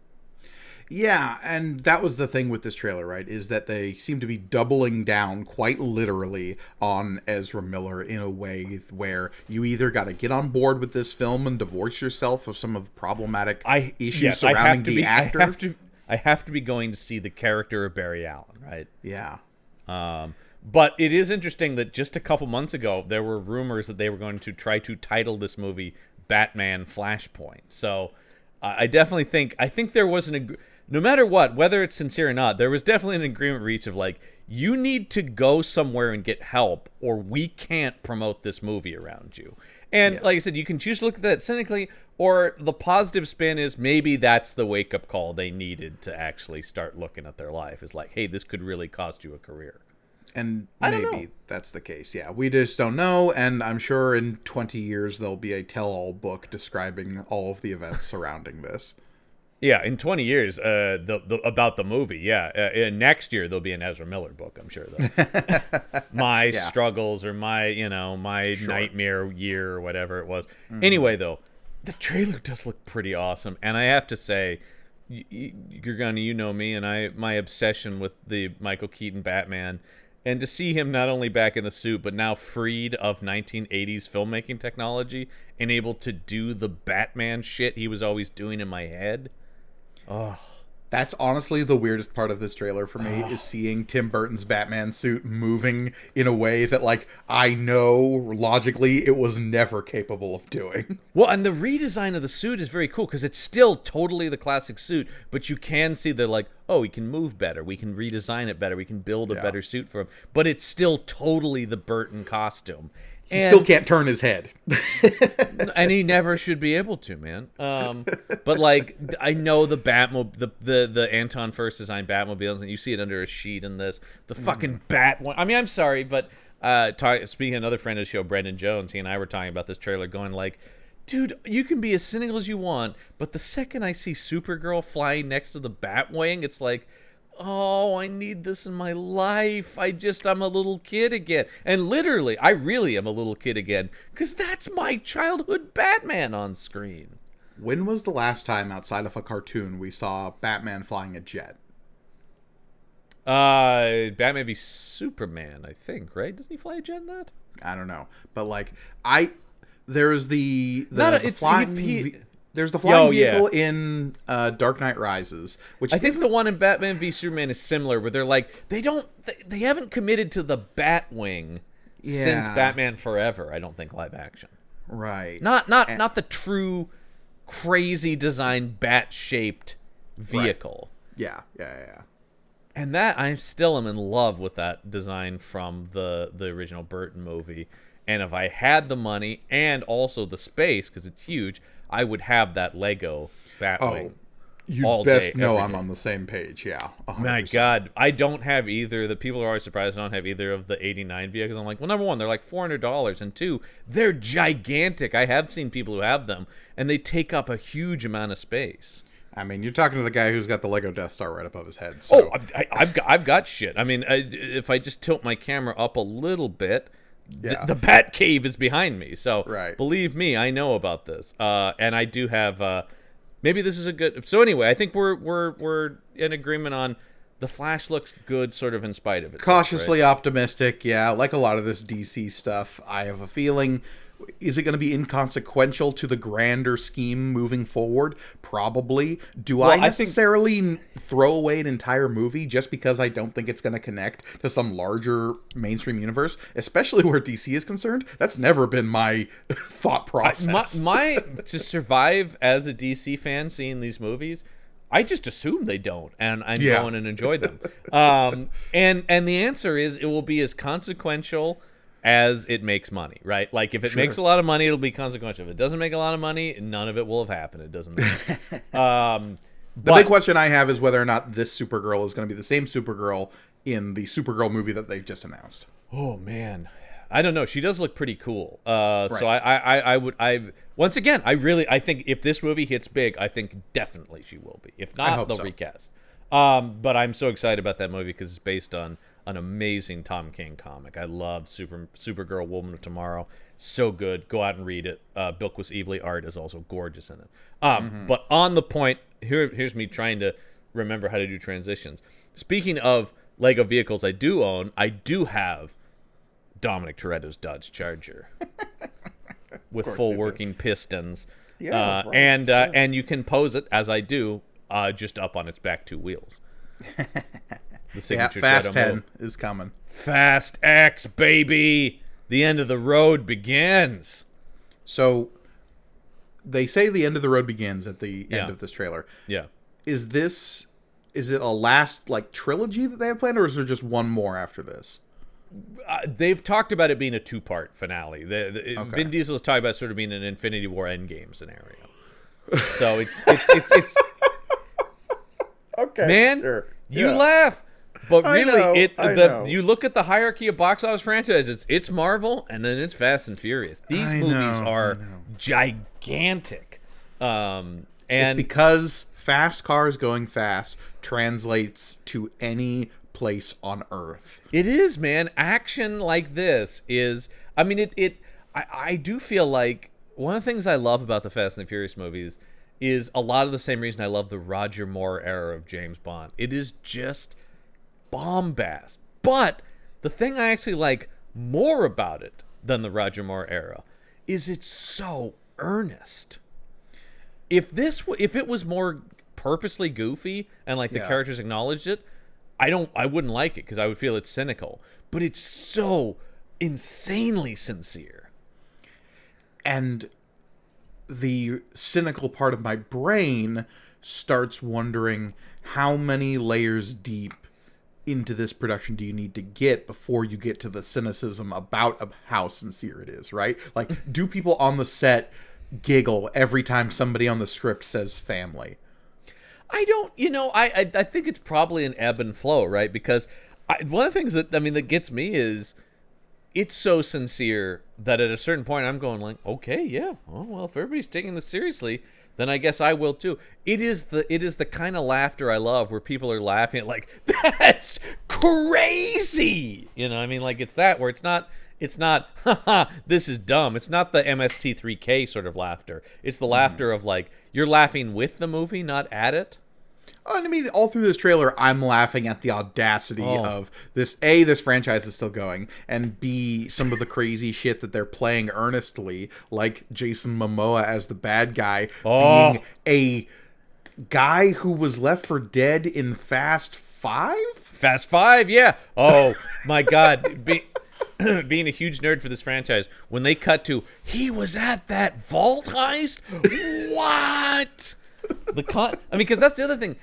Yeah, and that was the thing with this trailer, right? Is that they seem to be doubling down quite literally on Ezra Miller in a way where you either got to get on board with this film and divorce yourself of some of the problematic issues surrounding the actor. I have to be going to see the character of Barry Allen, right? Yeah. But it is interesting that just a couple months ago, there were rumors that they were going to try to title this movie Batman Flashpoint. So I definitely think there was no matter what, whether it's sincere or not, there was definitely an agreement reached of like, you need to go somewhere and get help, or we can't promote this movie around you. And like I said, you can choose to look at that cynically, or the positive spin is maybe that's the wake-up call they needed to actually start looking at their life. Is like, hey, this could really cost you a career. And maybe that's the case. Yeah, we just don't know. And I'm sure in 20 years, there'll be a tell-all book describing all of the events surrounding this. Yeah, in 20 years, about the movie, yeah. Next year, there'll be an Ezra Miller book, I'm sure, though. My struggles, or my nightmare year, or whatever it was. Mm-hmm. Anyway, though, the trailer does look pretty awesome. And I have to say, you know me, and my obsession with the Michael Keaton Batman, and to see him not only back in the suit, but now freed of 1980s filmmaking technology and able to do the Batman shit he was always doing in my head. Oh, that's honestly the weirdest part of this trailer for me, is seeing Tim Burton's Batman suit moving in a way that, like, I know logically it was never capable of doing. Well, and the redesign of the suit is very cool, because it's still totally the classic suit, but you can see the, like, oh, we can move better, we can redesign it better, we can build a better suit for him, but it's still totally the Burton costume. He still can't turn his head. And he never should be able to, man. But, like, I know the Batmobile, the Anton first designed Batmobiles, and you see it under a sheet in this. The fucking Bat one. I mean, I'm sorry, but speaking of another friend of the show, Brendan Jones, he and I were talking about this trailer going like, dude, you can be as cynical as you want, but the second I see Supergirl flying next to the Batwing, it's like, oh, I need this in my life. I'm a little kid again. And literally, I really am a little kid again, because that's my childhood Batman on screen. When was the last time outside of a cartoon we saw Batman flying a jet? Batman v Superman, I think, right? Doesn't he fly a jet in that? I don't know. But, like, there's the flying... There's the flying vehicle in Dark Knight Rises, which I think the one in Batman v Superman is similar, where they're like, they haven't committed to the Batwing since Batman Forever. I don't think live action, right? Not the true crazy design bat shaped vehicle. Right. Yeah. And that I still am in love with that design from the original Burton movie. And if I had the money and also the space, because it's huge, I would have that Lego Batwing. You best know I'm on the same page, yeah. 100%. My God, I don't have either. The people are always surprised I don't have either of the 89 vehicles. I'm like, well, number one, they're like $400, and two, they're gigantic. I have seen people who have them, and they take up a huge amount of space. I mean, you're talking to the guy who's got the Lego Death Star right above his head. So. Oh, I've got shit. I mean, if I just tilt my camera up a little bit, the Bat Cave is behind me. So believe me, I know about this. And I do have. Maybe this is a good. So anyway, I think we're in agreement on the Flash looks good, sort of in spite of it. Cautiously optimistic, yeah. Like a lot of this DC stuff, I have a feeling. Is it going to be inconsequential to the grander scheme moving forward? Probably. Do I necessarily throw away an entire movie just because I don't think it's going to connect to some larger mainstream universe, especially where DC is concerned? That's never been my thought process. My to survive as a DC fan seeing these movies, I just assume they don't, and I'm going and enjoy them. And the answer is it will be as consequential as it makes money, right? Like, if it makes a lot of money, it'll be consequential. If it doesn't make a lot of money, none of it will have happened. It doesn't matter. The big question I have is whether or not this Supergirl is going to be the same Supergirl in the Supergirl movie that they've just announced. Oh, man. I don't know. She does look pretty cool. So I once again, I think if this movie hits big, I think definitely she will be. If not, they'll recast. But I'm so excited about that movie because it's based on an amazing Tom King comic. I love Supergirl, Woman of Tomorrow. So good. Go out and read it. Bilquis Evely art is also gorgeous in it. But on the point, here's me trying to remember how to do transitions. Speaking of Lego vehicles I do own, I do have Dominic Toretto's Dodge Charger with full working pistons. Yeah, and you can pose it, as I do, just up on its back two wheels. The signature Fast 10 is coming. Fast X, baby! The end of the road begins. So, they say the end of the road begins at the end of this trailer. Yeah. Is it a last, trilogy that they have planned, or is there just one more after this? They've talked about it being a two-part finale. Vin Diesel has talked about sort of being an Infinity War Endgame scenario. So it's okay, man, sure. You laugh. But really, I know. You look at the hierarchy of box office franchises, it's Marvel, and then it's Fast and Furious. These movies are gigantic. And it's because fast cars going fast translates to any place on Earth. It is, man. Action like this is... I mean, I do feel like one of the things I love about the Fast and the Furious movies is a lot of the same reason I love the Roger Moore era of James Bond. It is just bombast. But the thing I actually like more about it than the Roger Moore era is it's so earnest. If it was more purposely goofy and the characters acknowledged it, I wouldn't like it because I would feel it's cynical. But it's so insanely sincere. And the cynical part of my brain starts wondering how many layers deep into this production do you need to get before you get to the cynicism about how sincere it is, right? Like, do people on the set giggle every time somebody on the script says family? I don't, I think it's probably an ebb and flow, right? Because one of the things that gets me is it's so sincere that at a certain point I'm going like, okay, yeah, oh, well, if everybody's taking this seriously, then I guess I will too. It is the kind of laughter I love where people are laughing at like, that's crazy. It's that where it's not, haha, this is dumb. It's not the MST3K sort of laughter. It's the laughter of like, you're laughing with the movie, not at it. I mean, all through this trailer, I'm laughing at the audacity of this. A, this franchise is still going, and B, some of the crazy shit that they're playing earnestly, like Jason Momoa as the bad guy, being a guy who was left for dead in Fast 5? Fast 5, yeah. Oh, my God. Being a huge nerd for this franchise, when they cut to, he was at that vault heist? What? Because that's the other thing.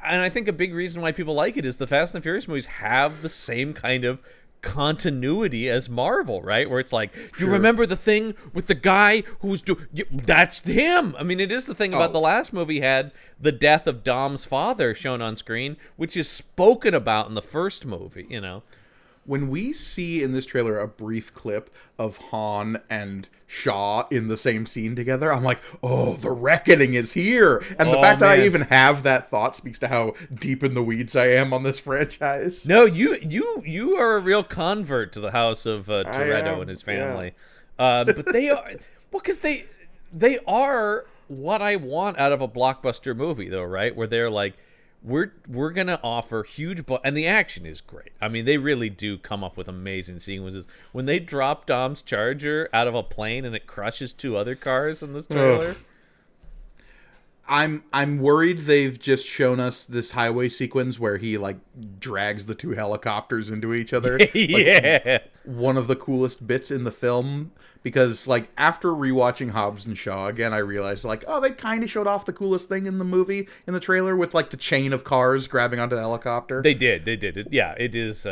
And I think a big reason why people like it is the Fast and the Furious movies have the same kind of continuity as Marvel, right? Where it's like, you remember the thing with the guy who's that's him. I mean, it is the thing about the last movie had the death of Dom's father shown on screen, which is spoken about in the first movie, When we see in this trailer a brief clip of Han and Shaw in the same scene together, I'm like, oh, the reckoning is here. And the fact that I even have that thought speaks to how deep in the weeds I am on this franchise. No, you are a real convert to the house of Toretto and his family. Yeah. But they are, because they are what I want out of a blockbuster movie, though, right? Where they're like, we're gonna offer huge, and the action is great. I mean, they really do come up with amazing sequences. When they drop Dom's Charger out of a plane and it crushes 2 other cars in this trailer. Ugh. I'm worried they've just shown us this highway sequence where he like drags the 2 helicopters into each other. Yeah. Like, one of the coolest bits in the film, because like after rewatching Hobbs and Shaw again, I realized like, oh, they kind of showed off the coolest thing in the movie in the trailer with like the chain of cars grabbing onto the helicopter. They did. Yeah, it is.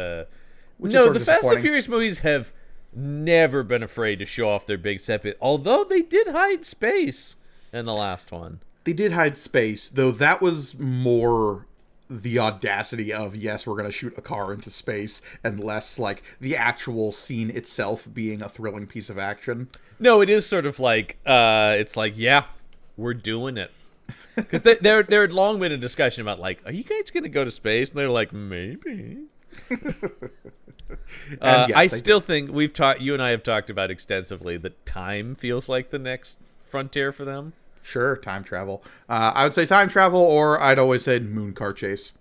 Which no, is the Fast and the Furious movies have never been afraid to show off their big set bit, although they did hide space in the last one. They did hide space, though that was more the audacity of, yes, we're going to shoot a car into space, and less like the actual scene itself being a thrilling piece of action. No, it is sort of like, it's like, yeah, we're doing it. Because there had long been a discussion about like, are you guys going to go to space? And they're like, maybe. Yes, I still think you and I have talked about extensively that time feels like the next frontier for them. Sure, time travel. I would say time travel, or I'd always say moon car chase.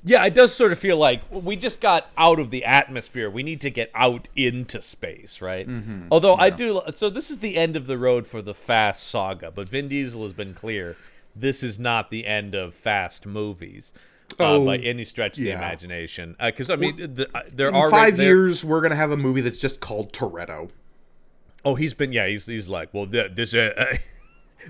Yeah, it does sort of feel like we just got out of the atmosphere. We need to get out into space, right? Mm-hmm. Although I do. So this is the end of the road for the Fast saga, but Vin Diesel has been clear this is not the end of Fast movies by any stretch of the imagination. Because I mean, there are in 5 years we're gonna have a movie that's just called Toretto. Oh, he's like, well, this.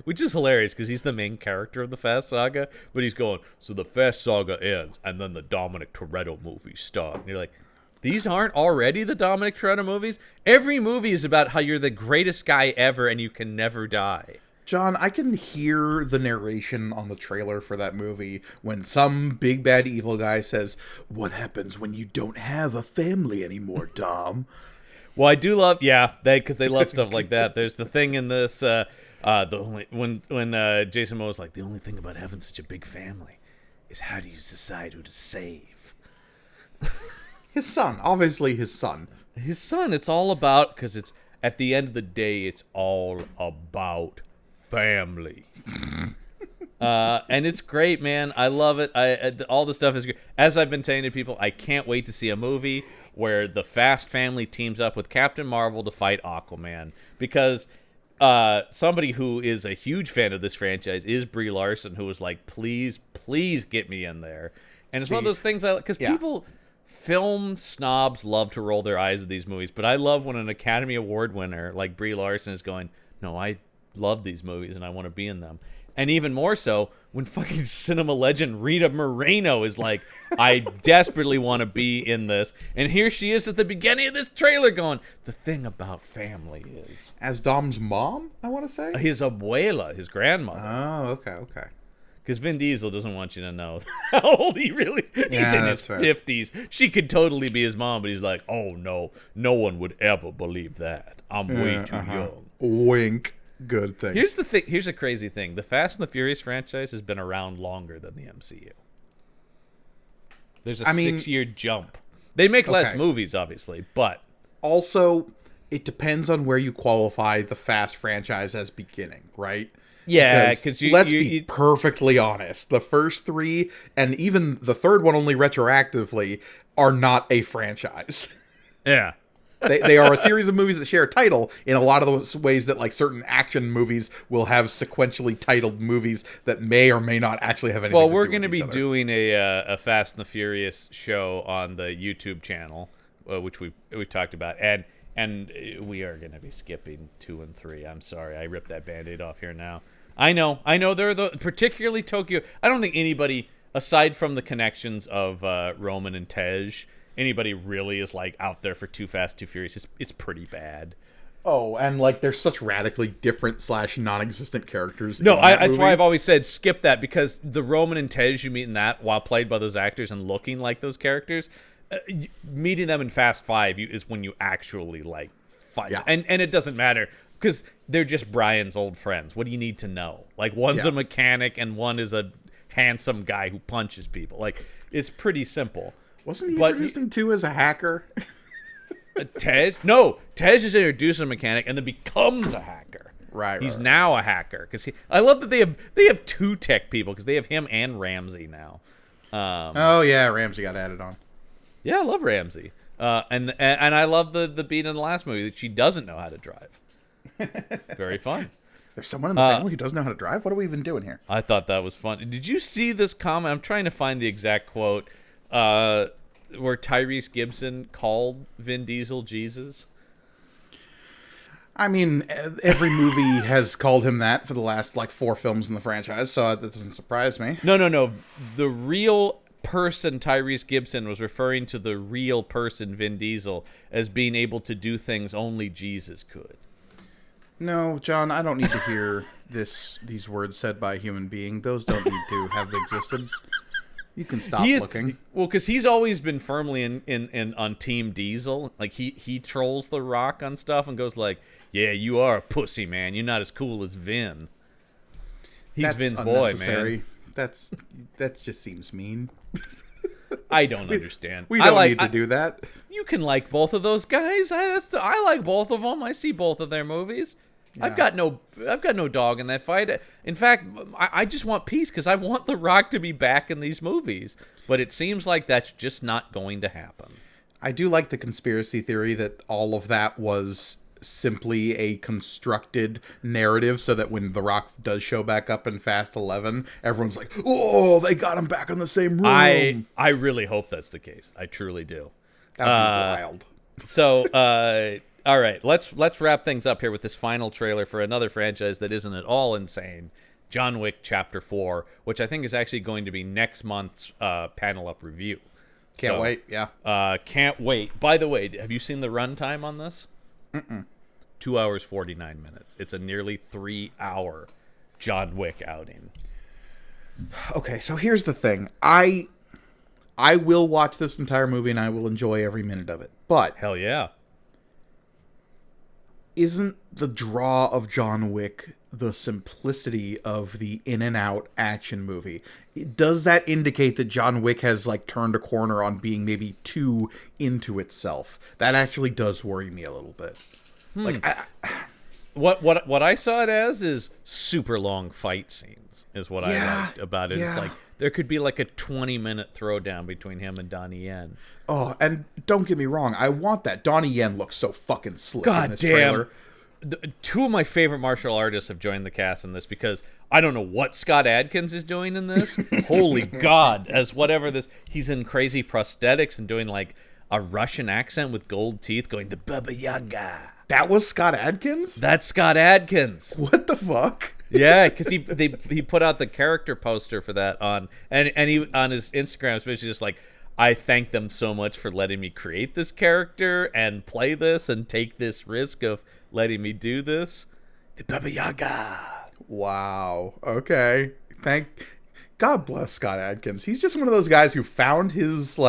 Which is hilarious because he's the main character of the Fast Saga, but he's going, so the Fast Saga ends, and then the Dominic Toretto movies start. And you're like, these aren't already the Dominic Toretto movies? Every movie is about how you're the greatest guy ever and you can never die. John, I can hear the narration on the trailer for that movie when some big bad evil guy says, what happens when you don't have a family anymore, Dom? Well, I do love, because they love stuff like that. There's the thing in this... when Jason Momoa's like, the only thing about having such a big family is how do you decide who to save? His son, obviously his son. His son. It's all about, because it's at the end of the day, it's all about family. And it's great, man. I love it. All the stuff is great. As I've been saying to people, I can't wait to see a movie where the Fast family teams up with Captain Marvel to fight Aquaman, because somebody who is a huge fan of this franchise is Brie Larson, who was like, please get me in there. And it's one of those things because people, film snobs, love to roll their eyes at these movies, but I love when an Academy Award winner like Brie Larson is going, no, I love these movies and I want to be in them. And even more so when fucking cinema legend Rita Moreno is like, I desperately want to be in this. And here she is at the beginning of this trailer going, the thing about family is... As Dom's mom, I want to say? His abuela, his grandmother. Oh, okay. Because Vin Diesel doesn't want you to know how old he really is. He's in his 50s. She could totally be his mom, but he's like, oh, no one would ever believe that. I'm way too young. Wink. Good thing. Here's the thing. Here's a crazy thing. The Fast and the Furious franchise has been around longer than the MCU. There's a 6-year jump. They make less movies, obviously, but... Also, it depends on where you qualify the Fast franchise as beginning, right? Yeah, because let's be perfectly honest. The first 3, and even the third one only retroactively, are not a franchise. Yeah. They are a series of movies that share a title in a lot of those ways that like certain action movies will have sequentially titled movies that may or may not actually have anything to do with each other. Well, we're going to be doing a Fast and the Furious show on the YouTube channel, which we've talked about, and we are going to be skipping 2 and 3. I'm sorry, I ripped that Band-Aid off here now. I know they're particularly Tokyo. I don't think anybody, aside from the connections of Roman and Tej, anybody really is like out there for Too Fast, Too Furious. It's pretty bad. Oh, and like they're such radically different / non-existent characters. No, that's why I've always said skip that, because the Roman and Tej you meet in that, while played by those actors and looking like those characters, meeting them in Fast 5 is when you actually like fight. Yeah. And it doesn't matter because they're just Brian's old friends. What do you need to know? Like one's a mechanic and one is a handsome guy who punches people. Like it's pretty simple. Wasn't he introduced him too as a hacker? Tej? No, Tej is introduced as a mechanic and then becomes a hacker. Right. He's now a hacker because I love that they have 2 tech people because they have him and Ramsey now. Oh yeah, Ramsey got added on. Yeah, I love Ramsey. And I love the beat in the last movie that she doesn't know how to drive. Very fun. There's someone in the family who doesn't know how to drive? What are we even doing here? I thought that was fun. Did you see this comment? I'm trying to find the exact quote where Tyrese Gibson called Vin Diesel Jesus. I mean, every movie has called him that for the last, 4 films in the franchise, so that doesn't surprise me. No. The real person Tyrese Gibson was referring to the real person Vin Diesel as being able to do things only Jesus could. No, John, I don't need to hear these words said by a human being. Those don't need to have existed. You can stop looking. Well, because he's always been firmly in on Team Diesel. Like he trolls The Rock on stuff and goes like, "Yeah, you are a pussy, man. You're not as cool as Vin." He's Vin's boy, man. That just seems mean. I don't understand. We don't need to do that. You can like both of those guys. I like both of them. I see both of their movies. Yeah. I've got no dog in that fight. In fact, I just want peace because I want The Rock to be back in these movies. But it seems like that's just not going to happen. I do like the conspiracy theory that all of that was simply a constructed narrative so that when The Rock does show back up in Fast 11, everyone's like, "Oh, they got him back in the same room." I really hope that's the case. I truly do. That'd be wild. So, all right, let's wrap things up here with this final trailer for another franchise that isn't at all insane, John Wick Chapter 4, which I think is actually going to be next month's panel up review. Can't wait, yeah. Can't wait. By the way, have you seen the runtime on this? 2 hours, 49 minutes. It's a nearly 3-hour John Wick outing. Okay, so here's the thing. I will watch this entire movie and I will enjoy every minute of it. But hell yeah. Isn't the draw of John Wick the simplicity of the in and out action movie? Does that indicate that John Wick has turned a corner on being maybe too into itself? That actually does worry me a little bit. What I saw it as is super long fight scenes is what I liked about it. Yeah. It's there could be a 20-minute throwdown between him and Donnie Yen. Oh, and don't get me wrong, I want that. Donnie Yen looks so fucking slick in this trailer. Two of my favorite martial artists have joined the cast in this because I don't know what Scott Adkins is doing in this. Holy God, as whatever this, he's in crazy prosthetics and doing a Russian accent with gold teeth going the Baba Yaga. That was Scott Adkins? That's Scott Adkins. What the fuck? Yeah, because he put out the character poster for that on he on his Instagram, especially just I thank them so much for letting me create this character and play this and take this risk of letting me do this. The Baba Yaga. Wow. Okay. God bless Scott Adkins. He's just one of those guys who found his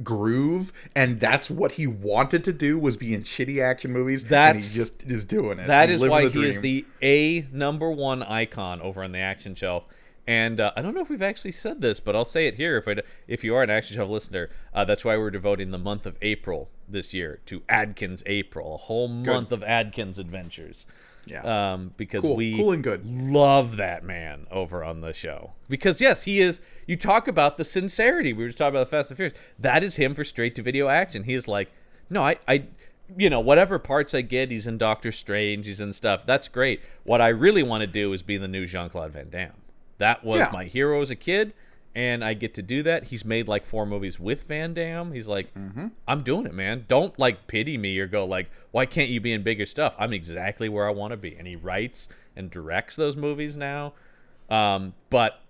groove, and that's what he wanted to do, was be in shitty action movies. And he just is doing it. That is why he is the #1 icon over on the Action Shelf. And I don't know if we've actually said this, but I'll say it here. If you are an Action Shelf listener, that's why we're devoting the month of April this year to Adkins April, a whole month of Adkins adventures. Yeah. Because cool and good. Love that man over on the show. Because yes, he is. You talk about the sincerity. We were just talking about the Fast and Furious. That is him for straight to video action. He is no, I whatever parts I get, he's in Doctor Strange, he's in stuff. That's great. What I really want to do is be the new Jean-Claude Van Damme. That was my hero as a kid, and I get to do that. He's made 4 movies with Van Damme. He's I'm doing it, man. Don't pity me or go why can't you be in bigger stuff? I'm exactly where I want to be. And he writes and directs those movies now. But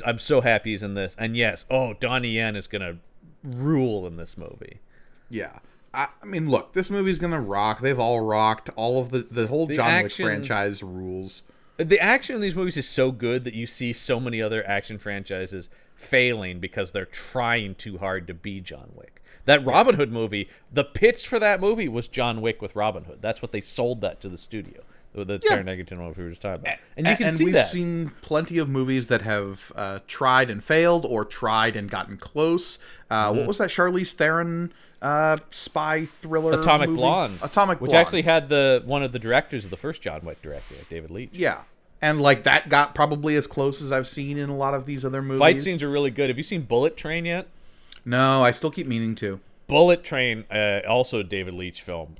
I'm so happy he's in this. And yes, Donnie Yen is gonna rule in this movie. Yeah. I mean, look, this movie's gonna rock. They've all rocked. All of the whole John Wick franchise rules. The action in these movies is so good that you see so many other action franchises failing because they're trying too hard to be John Wick. That Robin Hood movie, the pitch for that movie was John Wick with Robin Hood. That's what they sold that to the studio. The Taron Egerton one we were just talking about. And you can see that. And we've seen plenty of movies that have tried and failed or tried and gotten close. What was that Charlize Theron spy thriller Atomic movie? Blonde. Atomic Blonde. Which actually had one of the directors of the first John Wick director, David Leitch. Yeah. And like that got probably as close as I've seen in a lot of these other movies. Fight scenes are really good. Have you seen Bullet Train yet? No, I still keep meaning to. Bullet Train, also a David Leitch film,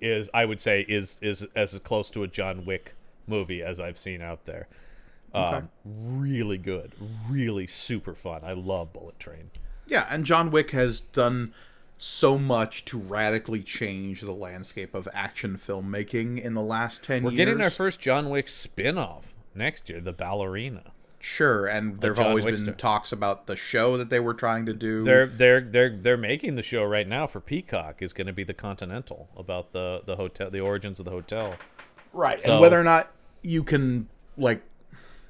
is I would say is as close to a John Wick movie as I've seen out there. Okay. Really good, really super fun. I love Bullet Train. Yeah, and John Wick has done so much to radically change the landscape of action filmmaking in the last 10 years. We're getting our first John Wick spin-off next year, The Ballerina. Sure, and there've always been talks about the show that they were trying to do. They're making the show right now for Peacock. Is going to be The Continental, about the hotel, the origins of the hotel. Right, so, and whether or not you can like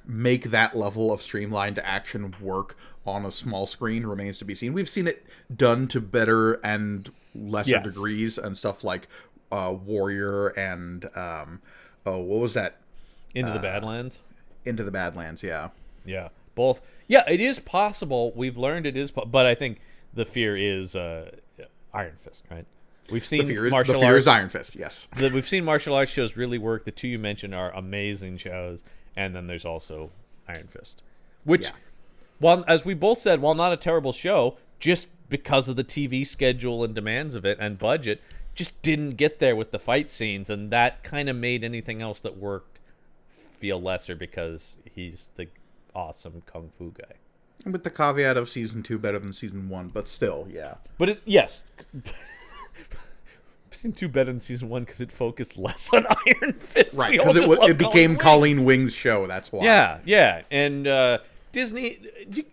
make that level of streamlined action work on a small screen remains to be seen. We've seen it done to better and lesser degrees and stuff like Warrior and what was that? Into the Badlands. Into the Badlands, yeah. Yeah, both. Yeah, it is possible. We've learned it is, but I think the fear is Iron Fist, right? We've seen martial arts. The fear is Iron Fist, yes. We've seen martial arts shows really work. The two you mentioned are amazing shows, and then there's also Iron Fist, which, while as we both said, while not a terrible show, just because of the TV schedule and demands of it and budget, just didn't get there with the fight scenes, and that kind of made anything else that worked feel lesser because he's the awesome kung fu guy. With the caveat of season 2 better than season 1, but still, yeah. But yes. Season 2 better than season 1 because it focused less on Iron Fist. Right, because it became Colleen Wing's show, that's why. Yeah. And Disney,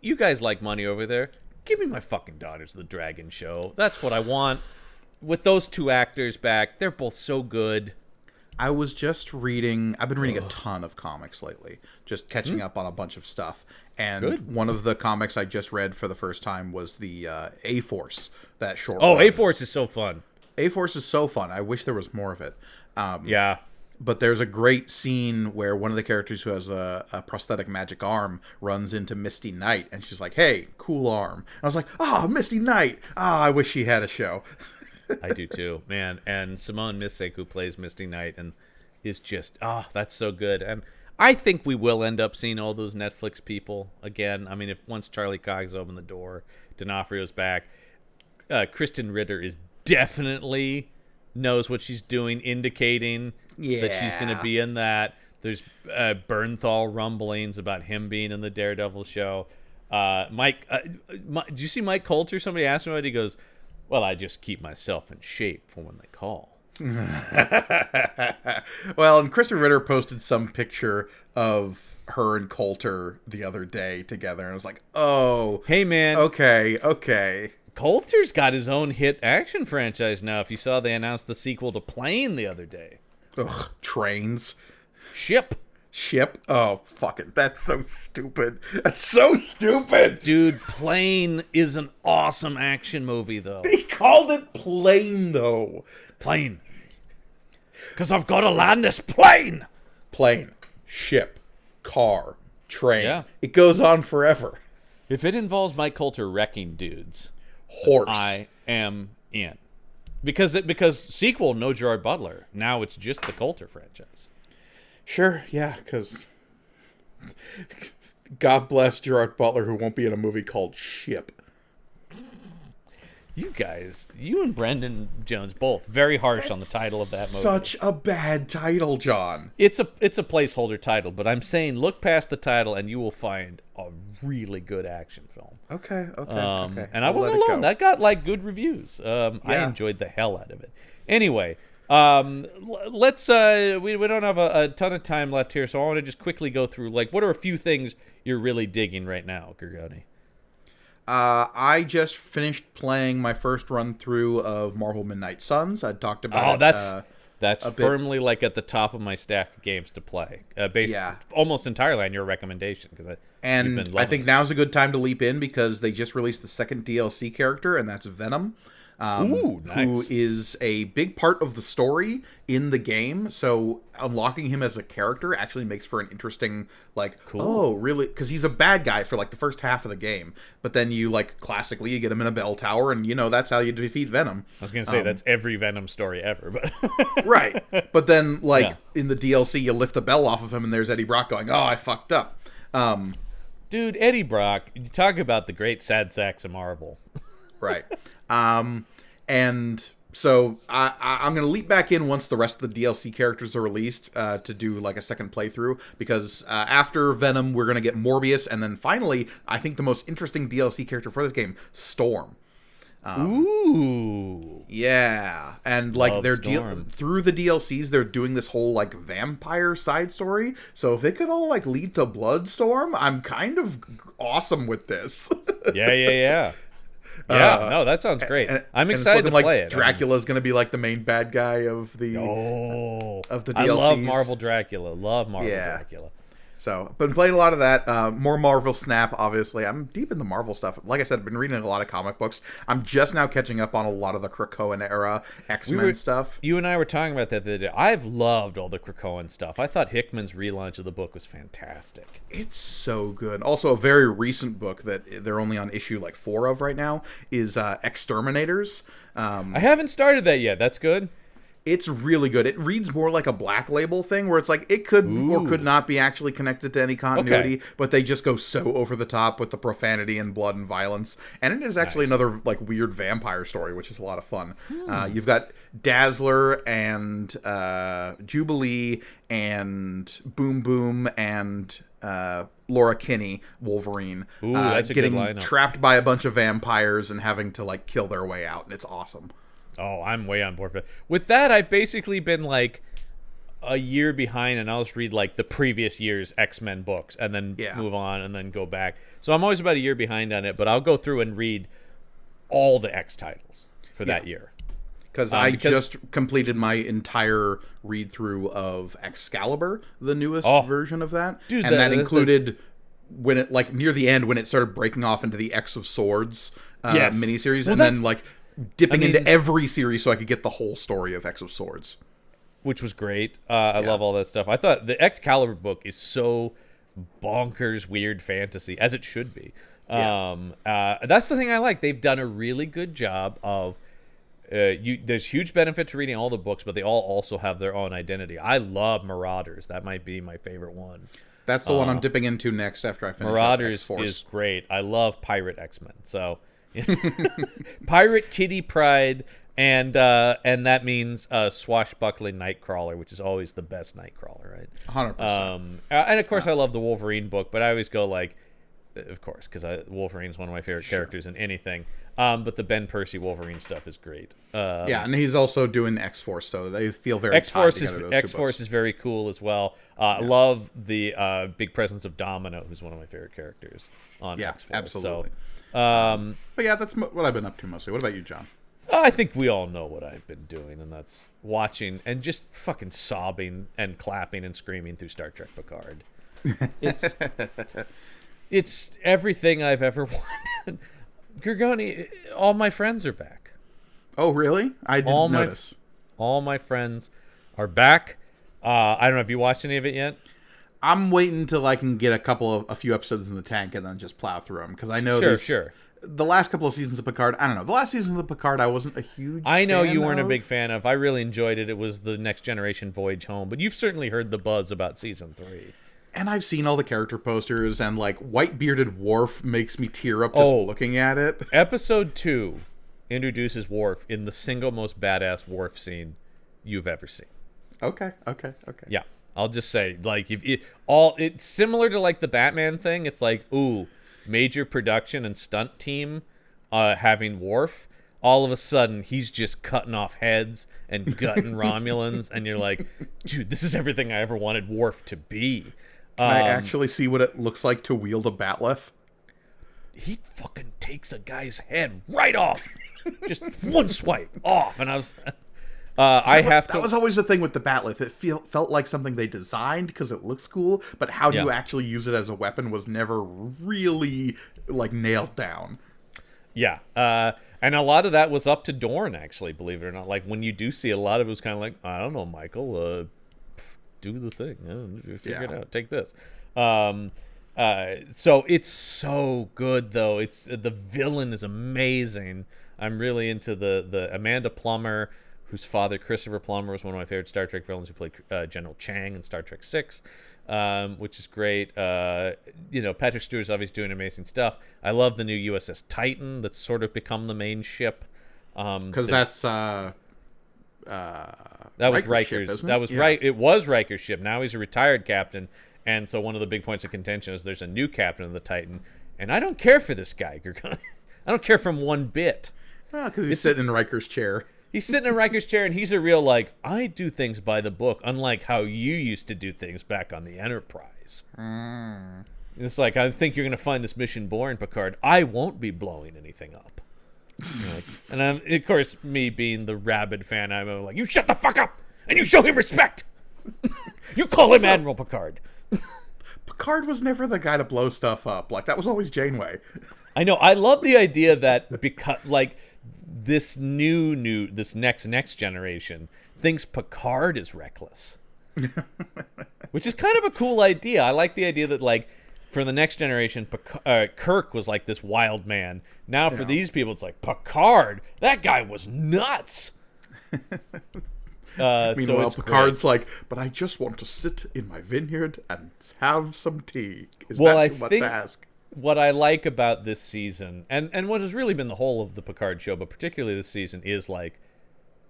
you guys like money over there. Give me my fucking Daughters of the Dragon show. That's what I want. With those two actors back, they're both so good. I was just reading... I've been reading a ton of comics lately. Just catching up on a bunch of stuff. And one of the comics I just read for the first time was the A-Force, that short run. A-Force is so fun. A-Force is so fun. I wish there was more of it. Yeah. But there's a great scene where one of the characters who has a prosthetic magic arm runs into Misty Knight. And she's like, hey, cool arm. And I was like, Misty Knight. I wish she had a show. I do too, man. And Simone Missick, who plays Misty Knight, and is just that's so good. And I think we will end up seeing all those Netflix people again. I mean, if once Charlie Cox opened the door, D'Onofrio's back, Kristen Ritter is definitely knows what she's doing, indicating that she's going to be in that. There's Bernthal rumblings about him being in the Daredevil show. Mike, did you see Mike Coulter? Somebody asked him about it. He goes, well, I just keep myself in shape for when they call. Well, and Kristen Ritter posted some picture of her and Coulter the other day together, and I was like, oh. Hey, man. Okay. Coulter's got his own hit action franchise now. If you saw, they announced the sequel to Plane the other day. Ugh, trains. Ship. Oh, fuck it. That's so stupid. Dude, Plane is an awesome action movie, though. They called it Plane, though. Plane. Because I've got to land this plane. Plane. Ship. Car. Train. Yeah. It goes on forever. If it involves Mike Coulter wrecking dudes, horse, I am in. Because sequel, no Gerard Butler. Now it's just the Coulter franchise. Sure, yeah, because God bless Gerard Butler, who won't be in a movie called Ship. You guys, you and Brendan Jones both very harsh on the title of that movie. Such a bad title, John. It's a placeholder title, but I'm saying look past the title and you will find a really good action film. Okay. And I wasn't alone. That got good reviews. I enjoyed the hell out of it. Anyway, let's we don't have a ton of time left here, so I want to just quickly go through what are a few things you're really digging right now, Gergoni? I just finished playing my first run through of Marvel Midnight Suns. I talked about that's firmly at the top of my stack of games to play, based almost entirely on your recommendation. I think now's a good time to leap in because they just released the second DLC character, and that's Venom. Ooh, nice. who is a big part of the story in the game. So unlocking him as a character actually makes for an interesting, like, Cool. oh, really? Because he's a bad guy for like the first half of the game, but then you like classically you get him in a bell tower, and that's how you defeat Venom. I was gonna say that's every Venom story ever, but Right. But then like in the DLC, you lift the bell off of him, and there's Eddie Brock going, "Oh, I fucked up." Dude, Eddie Brock, you talk about the great sad sacks of Marvel. Right. And so I'm going to leap back in once the rest of the DLC characters are released to do like a second playthrough, because after Venom, we're going to get Morbius, and then finally, I think the most interesting DLC character for this game, Storm. Ooh. Yeah. And like Love Storm. through the DLCs, they're doing this whole like vampire side story. So if it could all like lead to Bloodstorm, I'm kind of awesome with this. Yeah. Yeah, no, that sounds great. I'm excited to play it. Dracula's going to be like the main bad guy of the DLCs. I love Marvel Dracula. Dracula. So, been playing a lot of that. More Marvel Snap, obviously. I'm deep in the Marvel stuff. Like I said, I've been reading a lot of comic books. I'm just now catching up on a lot of the Krakoan era X-Men stuff. You and I were talking about that the other day. I've loved all the Krakoan stuff. I thought Hickman's relaunch of the book was fantastic. It's so good. Also, a very recent book that they're only on issue like 4 of right now is Exterminators. I haven't started that yet. That's good. It's really good. It reads more like a Black Label thing, where it's like it could or could not be actually connected to any continuity, but they just go so over the top with the profanity and blood and violence. And it is actually another like weird vampire story, which is a lot of fun. You've got Dazzler and Jubilee and Boom Boom and Laura Kinney, Wolverine, that's a getting good lineup. trapped by a bunch of vampires and having to like kill their way out, and it's awesome. Oh, I'm way on board for that. With that, I've basically been like a year behind, and I'll just read like the previous year's X-Men books and then move on and then go back. So I'm always about a year behind on it, but I'll go through and read all the X titles for that year. Because I just completed my entire read-through of Excalibur, the newest version of that. Dude, and that included when it, like, near the end, when it started breaking off into the X of Swords miniseries, and then, like, dipping into every series so I could get the whole story of X of Swords. Which was great. I love all that stuff. I thought the Excalibur book is so bonkers weird fantasy, as it should be. That's the thing I like. They've done a really good job of there's huge benefit to reading all the books, but they all also have their own identity. I love Marauders. That might be my favorite one. That's the one I'm dipping into next after I finish Marauders is great. I love Pirate X-Men. So Pirate Kitty Pride, and that means swashbuckling Nightcrawler, which is always the best Nightcrawler, right? 100%. And of course I love the Wolverine book, but I always go like, of course, because Wolverine's one of my favorite characters in anything. But the Ben Percy Wolverine stuff is great. And he's also doing X-Force, so they feel very X-Force tied together, X-Force is very cool as well. I love the big presence of Domino, who's one of my favorite characters on X-Force. Absolutely. So, but yeah, that's what I've been up to mostly. What about you, John? I think we all know what I've been doing, and that's watching and just fucking sobbing and clapping and screaming through Star Trek Picard. It's everything I've ever wanted. Gorgoni, all my friends are back. Oh, really? I didn't notice. All my friends are back. I don't know if you watched any of it yet. I'm waiting until I can get a few episodes in the tank and then just plow through them, because I know the last couple of seasons of Picard. I don't know. The last season of Picard, I wasn't a huge. I know you weren't a big fan of. I really enjoyed it. It was the Next Generation voyage home, but you've certainly heard the buzz about season 3. And I've seen all the character posters, and like white bearded Worf makes me tear up just looking at it. Episode 2 introduces Worf in the single most badass Worf scene you've ever seen. Okay. Yeah, I'll just say, like, it's similar to like the Batman thing. It's like, ooh, major production and stunt team having Worf. All of a sudden, he's just cutting off heads and gutting Romulans, and you're like, dude, this is everything I ever wanted Worf to be. Can I actually see what it looks like to wield a bat'leth? He fucking takes a guy's head right off. Just one swipe off. And I was... That was always the thing with the bat'leth. It felt like something they designed because it looks cool, but how do you actually use it as a weapon was never really, like, nailed down. Yeah. And a lot of that was up to Dorn, actually, believe it or not. Like, when you do see a lot of it was kind of like, I don't know, Michael, do the thing. Figure it out. Take this. So it's so good, though. It's the villain is amazing. I'm really into the Amanda Plummer, whose father, Christopher Plummer, was one of my favorite Star Trek villains, who played General Chang in Star Trek 6. Which is great. Patrick Stewart's obviously doing amazing stuff. I love the new USS Titan that's sort of become the main ship. Because that's that was Riker's. Ship, that was right. It was Riker's ship. Now he's a retired captain, and so one of the big points of contention is there's a new captain of the Titan, and I don't care for this guy. I don't care for him one bit. Well, because he's sitting in Riker's chair. He's sitting in Riker's chair, and he's a real, like, I do things by the book, unlike how you used to do things back on the Enterprise. It's like, I think you're going to find this mission boring, Picard. I won't be blowing anything up. And of course, me being the rabid fan, I'm like, you shut the fuck up, and you show him respect. You call him Admiral Picard. Picard was never the guy to blow stuff up. Like, that was always Janeway. I know. I love the idea that because, like, this this next generation thinks Picard is reckless, which is kind of a cool idea. I like the idea that, like, for the next generation, Kirk was like this wild man. Now for these people, it's like, Picard, that guy was nuts. Meanwhile, Picard's like, but I just want to sit in my vineyard and have some tea. Is that too much to ask? What I like about this season, and what has really been the whole of the Picard show, but particularly this season, is like,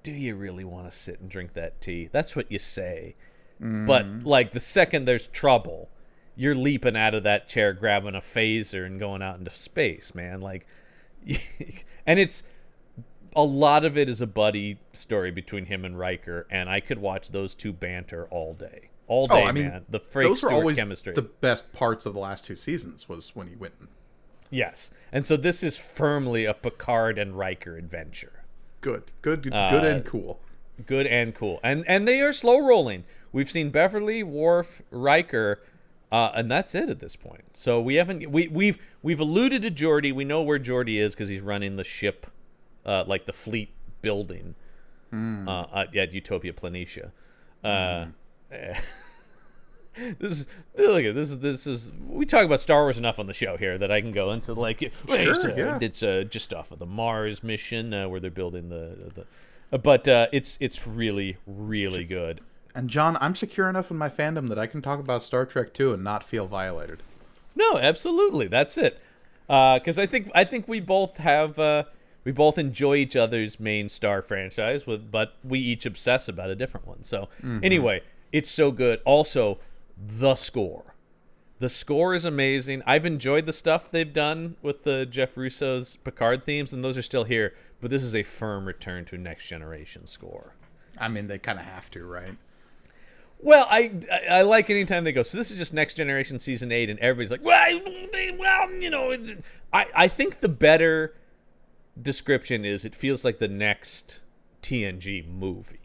do you really want to sit and drink that tea? That's what you say. But, like, the second there's trouble, you're leaping out of that chair, grabbing a phaser, and going out into space, man. Like, and it's, a lot of it is a buddy story between him and Riker, and I could watch those two banter all day. All day, man. The Frakes Stewart chemistry. The best parts of the last two seasons was when he went. Yes, and so this is firmly a Picard and Riker adventure. Good and cool. Good and cool, and they are slow rolling. We've seen Beverly, Worf, Riker, and that's it at this point. So we haven't we've alluded to Geordi. We know where Geordi is because he's running the ship, like the fleet building, at Utopia Planitia. This is we talk about Star Wars enough on the show here that I can go into, like, it's just off of the Mars mission where they're building but it's really, really good. And John, I'm secure enough in my fandom that I can talk about Star Trek 2 and not feel violated. No, absolutely, that's it. Because I think we both have we both enjoy each other's main Star franchise, but we each obsess about a different one. So anyway, it's so good. Also, the score. The score is amazing. I've enjoyed the stuff they've done with the Jeff Russo's Picard themes, and those are still here. But this is a firm return to Next Generation score. I mean, they kind of have to, right? Well, I like anytime they go, so this is just Next Generation Season 8, and everybody's like, well, you know, I think the better description is it feels like the next TNG movie.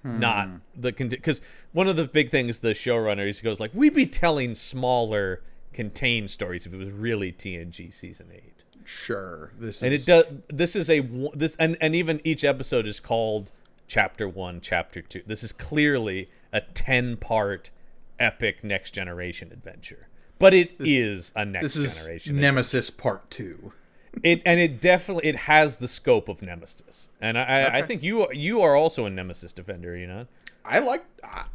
Not the because one of the big things the showrunner goes like, we'd be telling smaller contained stories if it was really TNG season 8. Sure, and even each episode is called Chapter 1, Chapter 2. This is clearly a 10-part epic Next Generation adventure, but it is a Next Generation. This is Nemesis Part 2. It has the scope of Nemesis, and I think you are also a Nemesis defender, you know. I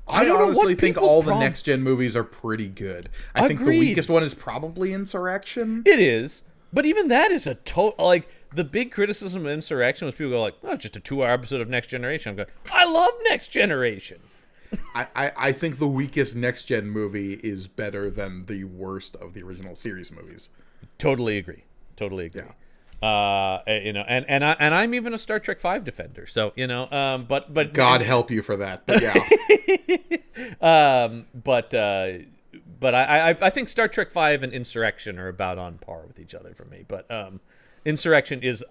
honestly think all the next gen movies are pretty good. I think the weakest one is probably Insurrection. It is, but even that is a total, like, the big criticism of Insurrection was people go like, oh, it's just a 2-hour episode of Next Generation. I'm going, I love Next Generation. I think the weakest next gen movie is better than the worst of the original series movies. Totally agree. Yeah. And I'm even a Star Trek V defender. So, you know, but God help you for that. But yeah. But I think Star Trek V and Insurrection are about on par with each other for me. But Insurrection is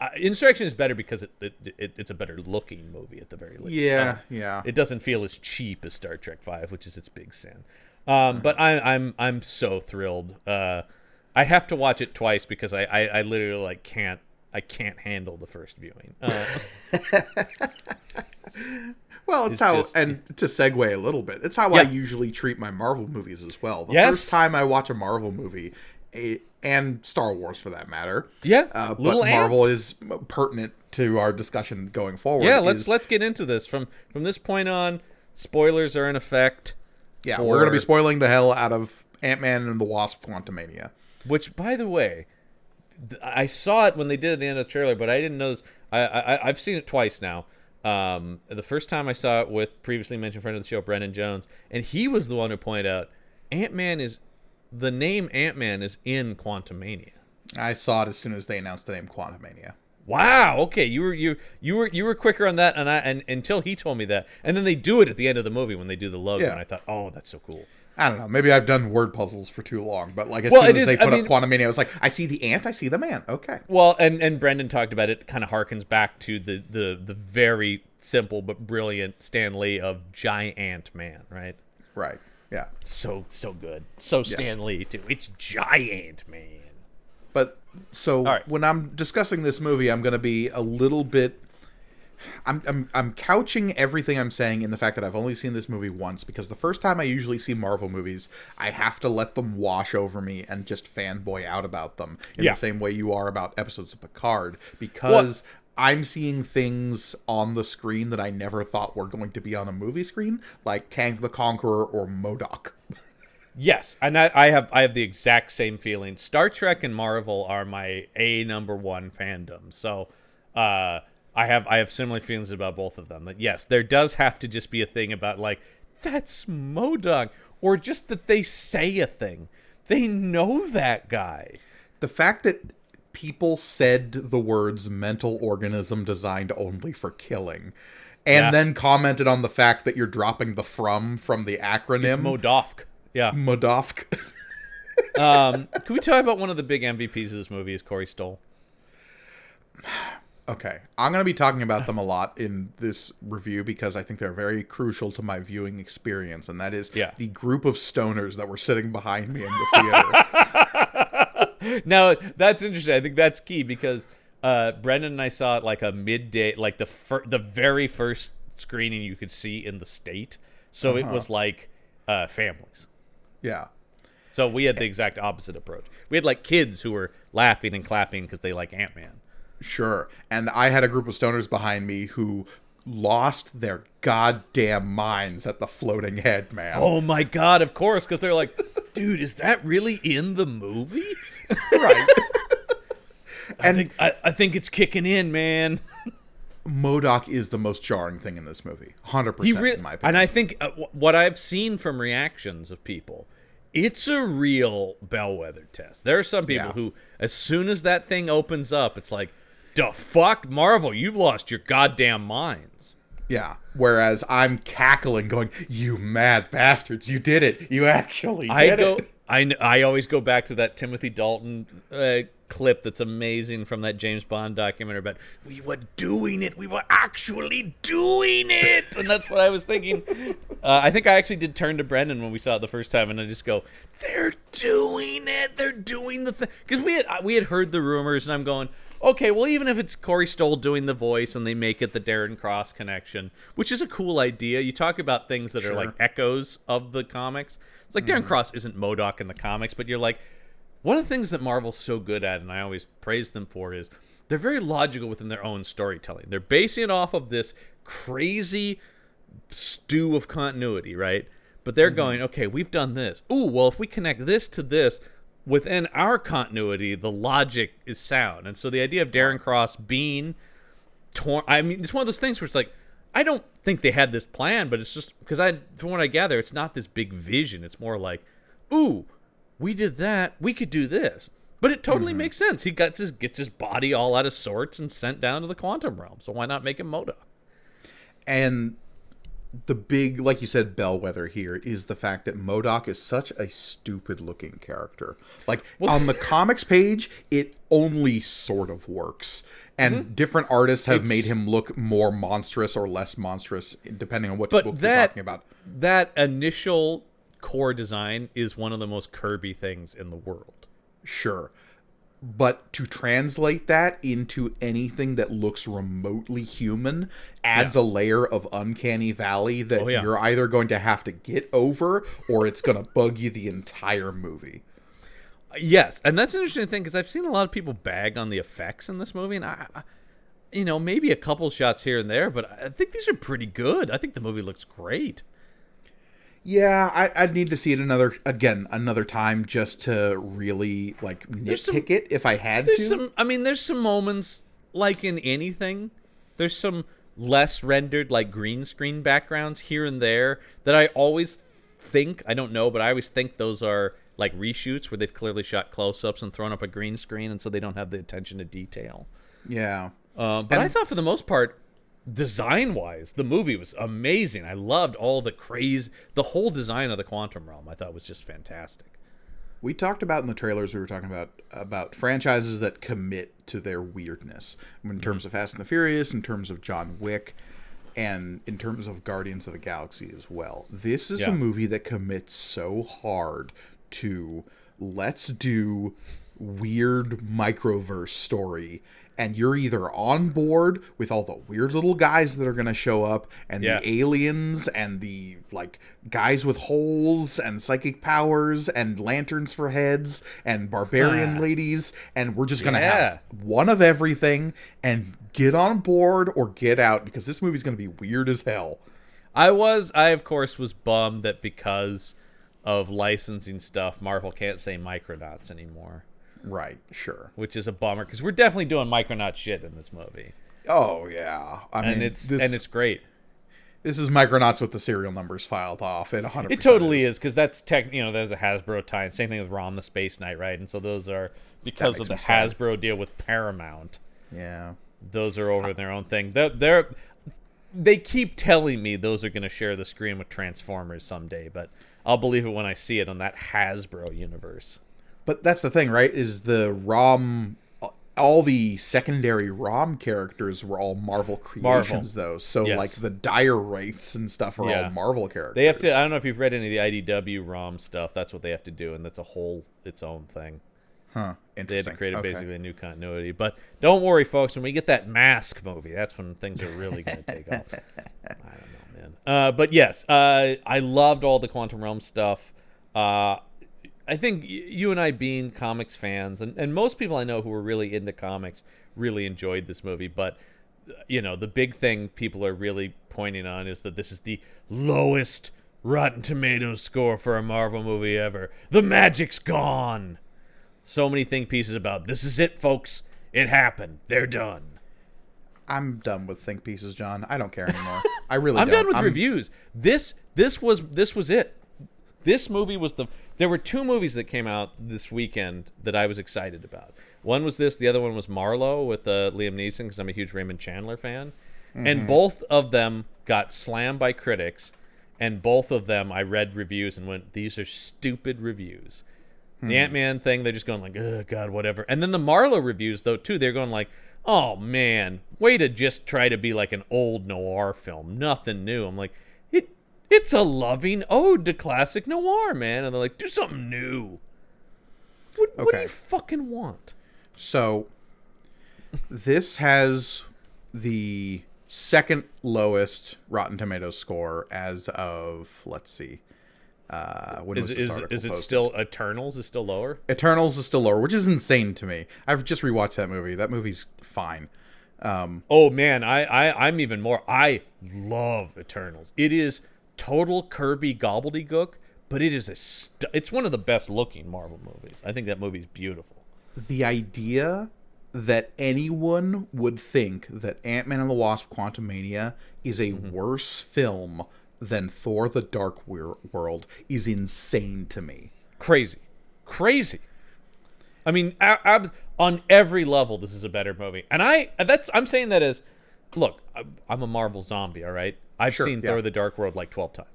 better because it's a better looking movie at the very least. Yeah. It doesn't feel as cheap as Star Trek V, which is its big sin. But I'm so thrilled. I have to watch it twice because I literally, like, can't I can't handle the first viewing. Well, it's how, and to segue a little bit, it's how I usually treat my Marvel movies as well. The first time I watch a Marvel movie, and Star Wars for that matter, but Marvel is pertinent to our discussion going forward. Yeah, let's get into this. From this point on, spoilers are in effect. Yeah, we're going to be spoiling the hell out of Ant-Man and the Wasp: Quantumania. Which, by the way, I saw it when they did it at the end of the trailer, but I didn't know this. I've seen it twice now. The first time I saw it with previously mentioned friend of the show, Brendan Jones, and he was the one who pointed out the name Ant-Man is in Quantumania. I saw it as soon as they announced the name Quantumania. Wow. Okay, you were quicker on that, and until he told me that, and then they do it at the end of the movie when they do the logo, and I thought, oh, that's so cool. I don't know. Maybe I've done word puzzles for too long, but as soon as they put up Quantumania, I was like, I see the ant, I see the man. Okay. Well, and Brendan talked about it. Kind of harkens back to the very simple but brilliant Stan Lee of Giant Man, right? Right. Yeah. So good. So Stan Lee too. It's Giant Man. But when I'm discussing this movie, I'm going to be a little bit. I'm couching everything I'm saying in the fact that I've only seen this movie once, because the first time I usually see Marvel movies, I have to let them wash over me and just fanboy out about them in the same way you are about episodes of Picard, because I'm seeing things on the screen that I never thought were going to be on a movie screen, like Kang the Conqueror or MODOK. Yes, and I have the exact same feeling. Star Trek and Marvel are my number one fandom, so I have similar feelings about both of them. That yes, there does have to just be a thing about that's MODOK, or just that they say a thing. They know that guy. The fact that people said the words mental organism designed only for killing, and then commented on the fact that you're dropping the from the acronym. It's MODOK. Yeah. MODOK. Can we talk about one of the big MVPs of this movie is Corey Stoll? Okay. I'm going to be talking about them a lot in this review because I think they're very crucial to my viewing experience, and that is the group of stoners that were sitting behind me in the theater. Now, that's interesting. I think that's key because Brendan and I saw it like a midday, like the very first screening you could see in the state. So it was like families. Yeah. So we had the exact opposite approach. We had kids who were laughing and clapping because they like Ant-Man. Sure. And I had a group of stoners behind me who lost their goddamn minds at the floating head, man. Oh my God, of course, because they're like, dude, is that really in the movie? Right. I think it's kicking in, man. MODOK is the most jarring thing in this movie. 100% in my opinion. And I think what I've seen from reactions of people, it's a real bellwether test. There are some people who, as soon as that thing opens up, it's like, the fuck, Marvel, you've lost your goddamn minds. Yeah. Whereas I'm cackling, going, "You mad bastards! You did it! You actually did it!" I always go back to that Timothy Dalton clip that's amazing from that James Bond documentary about we were doing it, we were actually doing it, and that's what I was thinking. I think I actually did turn to Brendan when we saw it the first time, and I just go, "They're doing it! They're doing the thing." Because we had heard the rumors, and I'm going, okay, well, even if it's Corey Stoll doing the voice and they make it the Darren Cross connection, which is a cool idea. You talk about things that are like echoes of the comics. It's like Darren Cross isn't MODOK in the comics, but you're like, one of the things that Marvel's so good at, and I always praise them for, is they're very logical within their own storytelling. They're basing it off of this crazy stew of continuity, right? But they're going, okay, we've done this. Ooh, well, if we connect this to this, within our continuity, the logic is sound. And so the idea of Darren Cross being torn, I mean, it's one of those things where it's like, I don't think they had this plan, but it's just, because from what I gather, it's not this big vision. It's more like, ooh, we did that, we could do this. But it totally makes sense. He gets his body all out of sorts and sent down to the quantum realm. So why not make him MODOK? And the big, like you said, bellwether here is the fact that MODOK is such a stupid-looking character. On the comics page, it only sort of works. And different artists have made him look more monstrous or less monstrous, depending on what book you're talking about. That initial core design is one of the most Kirby things in the world. Sure. But to translate that into anything that looks remotely human adds a layer of uncanny valley that you're either going to have to get over or it's going to bug you the entire movie. Yes, and that's an interesting thing because I've seen a lot of people bag on the effects in this movie, and maybe a couple shots here and there, but I think these are pretty good. I think the movie looks great. Yeah, I'd need to see it another time just to really like nitpick it if I had to. There's some moments like in anything. There's some less rendered like green screen backgrounds here and there that I always think, I don't know, but I always think those are like reshoots where they've clearly shot close-ups and thrown up a green screen, and so they don't have the attention to detail. Yeah. But I thought for the most part, design-wise, the movie was amazing. I loved all the whole design of the quantum realm. I thought was just fantastic. We talked about in the trailers, we were talking about franchises that commit to their weirdness. In terms of Fast and the Furious, in terms of John Wick, and in terms of Guardians of the Galaxy as well. This is a movie that commits so hard to let's do weird microverse story, and you're either on board with all the weird little guys that are going to show up and the aliens and the like guys with holes and psychic powers and lanterns for heads and barbarian ladies, and we're just going to have one of everything and get on board or get out, because this movie's going to be weird as hell. I of course was bummed that because of licensing stuff, Marvel can't say Micronauts anymore. Right, sure. Which is a bummer, because we're definitely doing Micronaut shit in this movie. Oh, yeah. I mean, it's great. This is Micronauts with the serial numbers filed off. It 100%. It totally is, because that's there's a Hasbro tie. Same thing with Rom the Space Knight, right? And so those are, because of the Hasbro deal with Paramount. Yeah. Those are over their own thing. They keep telling me those are going to share the screen with Transformers someday, but I'll believe it when I see it on that Hasbro universe. But that's the thing, right? Is the ROM, all the secondary ROM characters were all Marvel creations, though. So, like, the Dire Wraiths and stuff are all Marvel characters. They have to, I don't know if you've read any of the IDW ROM stuff. That's what they have to do, and that's its own thing. Huh. Interesting. They had to create basically a new continuity. But don't worry, folks. When we get that Mask movie, that's when things are really going to take off. I don't know, man. But yes, I loved all the Quantum Realm stuff. I think you and I, being comics fans, and most people I know who are really into comics, really enjoyed this movie. But, the big thing people are really pointing on is that this is the lowest Rotten Tomatoes score for a Marvel movie ever. The magic's gone. So many think pieces about, this is it, folks. It happened. They're done. I'm done with think pieces, John. I don't care anymore. I really don't. I'm done with reviews. This was it. This movie was there were two movies that came out this weekend that I was excited about. One was this, the other one was Marlowe with Liam Neeson, because I'm a huge Raymond Chandler fan. Mm-hmm. And both of them got slammed by critics, and both of them I read reviews and went, these are stupid reviews. The Ant-Man thing, they're just going like, oh, God, whatever. And then the Marlowe reviews, though, too, they're going like, oh, man, way to just try to be like an old noir film. Nothing new. I'm like, it's a loving ode to classic noir, man. And they're like, do something new. What do you fucking want? So, this has the second lowest Rotten Tomatoes score as of, let's see. Is it still Eternals is still lower? Eternals is still lower, which is insane to me. I've just rewatched that movie. That movie's fine. Oh man, I'm even more. I love Eternals. It is total Kirby gobbledygook, but it is it's one of the best looking Marvel movies. I think that movie's beautiful. The idea that anyone would think that Ant-Man and the Wasp: Quantumania is a worse film than Thor: The Dark World is insane to me. Crazy. I mean, on every level, this is a better movie. And I'm saying that as, look, I'm a Marvel zombie, all right? I've seen Thor: The Dark World like 12 times.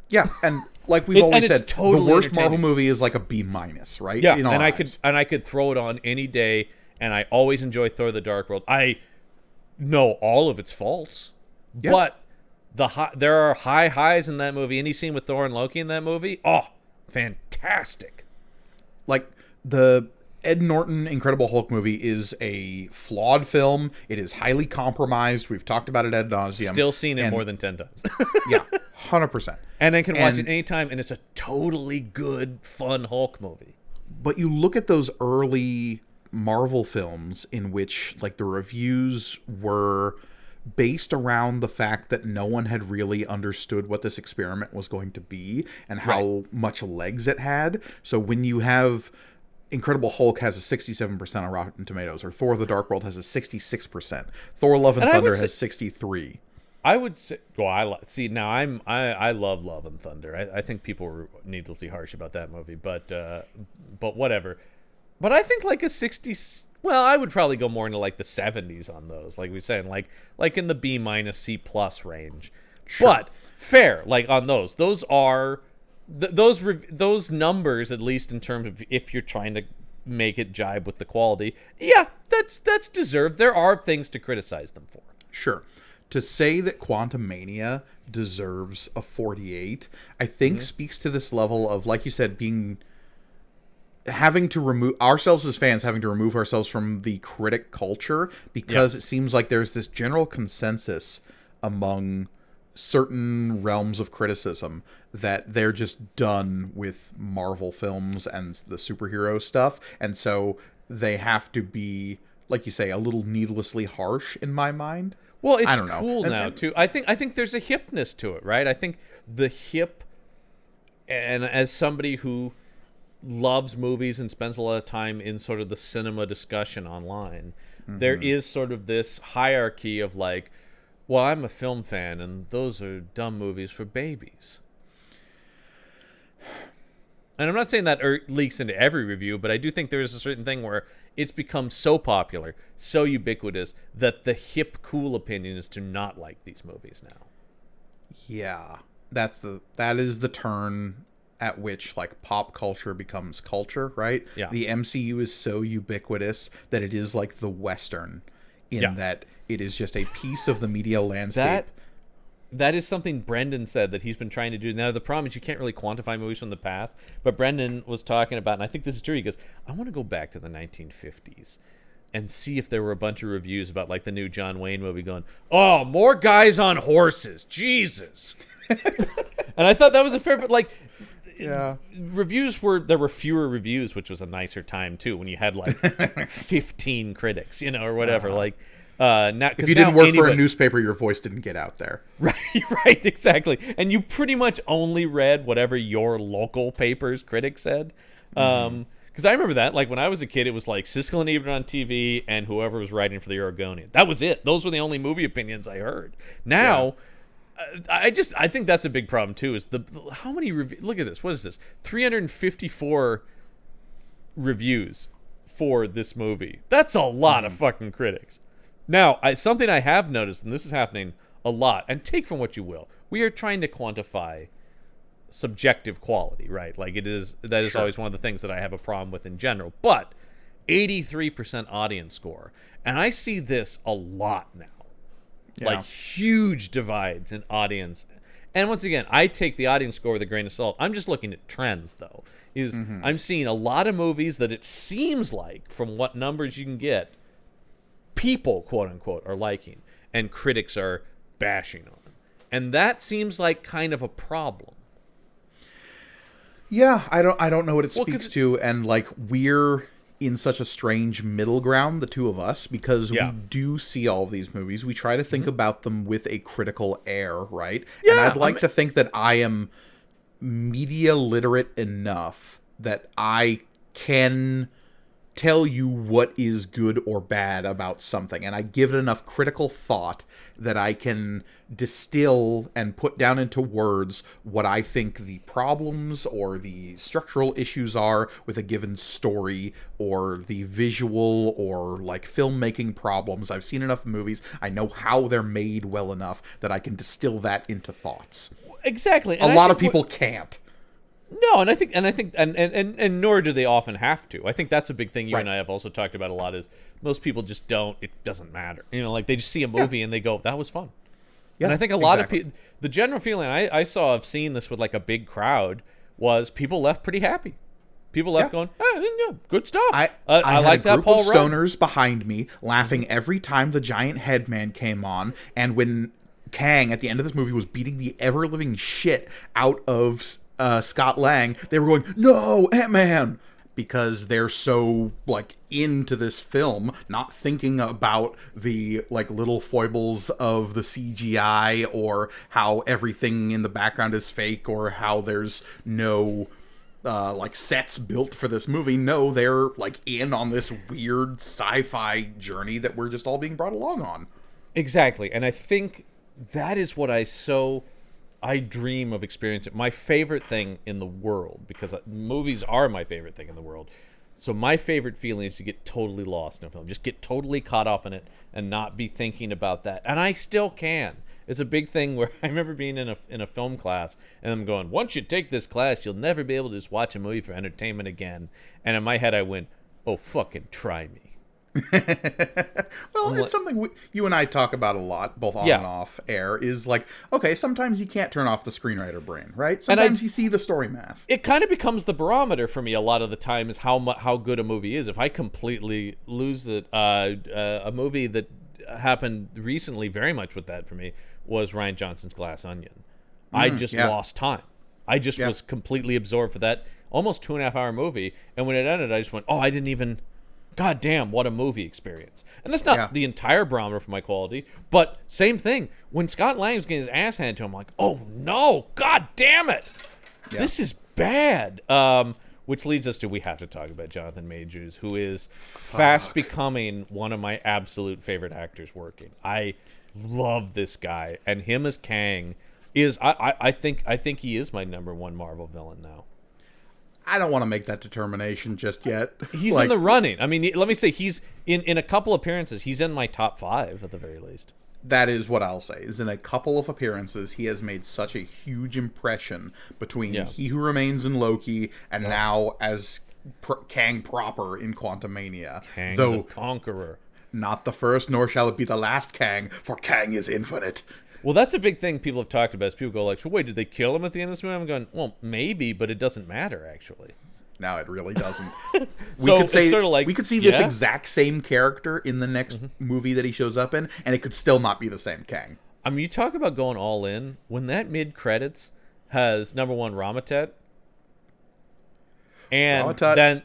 Yeah, and like we've always said, totally the worst Marvel movie is like a B-, right? Yeah, I could throw it on any day, and I always enjoy Thor: The Dark World. I know all of its faults, but there are high highs in that movie. Any scene with Thor and Loki in that movie, oh, fantastic. Like, the Ed Norton Incredible Hulk movie is a flawed film. It is highly compromised. We've talked about it ad nauseum. Still seen it more than 10 times. Yeah, 100%. And then can watch it anytime, and it's a totally good, fun Hulk movie. But you look at those early Marvel films in which, like, the reviews were based around the fact that no one had really understood what this experiment was going to be and how much legs it had. So when you have Incredible Hulk has a 67% on Rotten Tomatoes, or Thor: The Dark World has a 66%. Thor: Love and Thunder has 63. I would say, well, I love Love and Thunder. I think people were needlessly harsh about that movie, but whatever. But I think like a 60. Well, I would probably go more into like the 70s on those, like we said, like in the B- C+ range. Sure. But fair, like on those are those numbers, at least in terms of if you're trying to make it jibe with the quality. Yeah, that's deserved. There are things to criticize them for. Sure. To say that Quantumania deserves a 48, I think speaks to this level of, like you said, having to remove ourselves as fans, having to remove ourselves from the critic culture, because it seems like there's this general consensus among certain realms of criticism that they're just done with Marvel films and the superhero stuff, and so they have to be, like you say, a little needlessly harsh in my mind. Well, it's cool now too. I think there's a hipness to it, right? I think the hip, and as somebody who loves movies and spends a lot of time in sort of the cinema discussion online, there is sort of this hierarchy of like, well, I'm a film fan and those are dumb movies for babies. And I'm not saying that leaks into every review, but I do think there is a certain thing where it's become so popular, so ubiquitous, that the hip, cool opinion is to not like these movies now. Yeah, that is the turn at which, like, pop culture becomes culture, right? Yeah. The MCU is so ubiquitous that it is like the Western, in that it is just a piece of the media landscape. That is something Brendan said that he's been trying to do. Now, the problem is you can't really quantify movies from the past, but Brendan was talking about, and I think this is true, he goes, I want to go back to the 1950s and see if there were a bunch of reviews about, like, the new John Wayne movie going, oh, more guys on horses, Jesus. And I thought that was a fair, like, there were fewer reviews, which was a nicer time, too, when you had, like, 15 critics, or whatever, like, if you didn't work for a newspaper, your voice didn't get out there. Right, exactly. And you pretty much only read whatever your local paper's critics said. Because I remember that, like, when I was a kid, it was like Siskel and Ebert on TV and whoever was writing for the Oregonian. That was it. Those were the only movie opinions I heard. Now, I think that's a big problem, too, is how many reviews. Look at this. What is this? 354 reviews for this movie. That's a lot of fucking critics. Now, something I have noticed, and this is happening a lot, and take from what you will, we are trying to quantify subjective quality, right? Like, that is always one of the things that I have a problem with in general. But 83% audience score, and I see this a lot now. Like, huge divides in audience. And once again, I take the audience score with a grain of salt. I'm just looking at trends, though. I'm seeing a lot of movies that it seems like, from what numbers you can get, people, quote unquote, are liking and critics are bashing on. And that seems like kind of a problem. Yeah, I don't know what it speaks to, and like we're in such a strange middle ground, the two of us, because we do see all of these movies. We try to think about them with a critical air, right? Yeah, and I'd like to think that I am media literate enough that I can tell you what is good or bad about something, and I give it enough critical thought that I can distill and put down into words what I think the problems or the structural issues are with a given story, or the visual or like filmmaking problems. I've seen enough movies. I know how they're made well enough that I can distill that into thoughts. Exactly. And a lot of people can't. No, and I think nor do they often have to. I think that's a big thing you and I have also talked about a lot, is most people just don't, it doesn't matter. Like they just see a movie and they go, that was fun. Yeah, and I think a lot of people, the general feeling I saw of seeing this with like a big crowd was people left pretty happy. People left going, yeah, good stuff. I I like that Paul Rudd. Stoners behind me laughing every time the giant headman came on, and when Kang at the end of this movie was beating the ever living shit out of Scott Lang, they were going, "No, Ant-Man," because they're so like into this film, not thinking about the like little foibles of the CGI or how everything in the background is fake or how there's no like sets built for this movie. No, they're like in on this weird sci-fi journey that we're just all being brought along on. Exactly. And I think that is what I dream of experiencing. My favorite thing in the world, because movies are my favorite thing in the world. So my favorite feeling is to get totally lost in a film. Just get totally caught up in it and not be thinking about that. And I still can. It's a big thing where I remember being in a film class and I'm going, once you take this class, you'll never be able to just watch a movie for entertainment again. And in my head, I went, oh, fucking try me. Well, it's something you and I talk about a lot, both on and off air, is like, okay, sometimes you can't turn off the screenwriter brain, right? Sometimes you see the story math. It kind of becomes the barometer for me a lot of the time is how good a movie is. If I completely lose it, a movie that happened recently very much with that for me was Rian Johnson's Glass Onion. I just lost time. I just was completely absorbed for that almost 2.5 hour movie. And when it ended, I just went, oh, I didn't even... God damn, what a movie experience. And that's not the entire barometer for my quality, but same thing. When Scott Lang was getting his ass handed to him, I'm like, oh no, God damn it. Yeah. This is bad. Which leads us to, we have to talk about Jonathan Majors, who is fast becoming one of my absolute favorite actors working. I love this guy. And him as Kang is, I think he is my number one Marvel villain now. I don't want to make that determination just yet. He's in the running. I mean, let me say, he's in a couple appearances. He's in my top 5 at the very least. That is what I'll say. Is in a couple of appearances, he has made such a huge impression between He Who Remains in Loki and now as Kang proper in Quantumania. Kang the Conqueror. Not the first, nor shall it be the last Kang, for Kang is infinite. Well, that's a big thing people have talked about. Is people go like, so wait, did they kill him at the end of this movie? I'm going, well, maybe, but it doesn't matter, actually. No, it really doesn't. So it's sort of like... We could see this exact same character in the next movie that he shows up in, and it could still not be the same Kang. I mean, you talk about going all in. When that mid-credits has, number one, Ramatet, and then...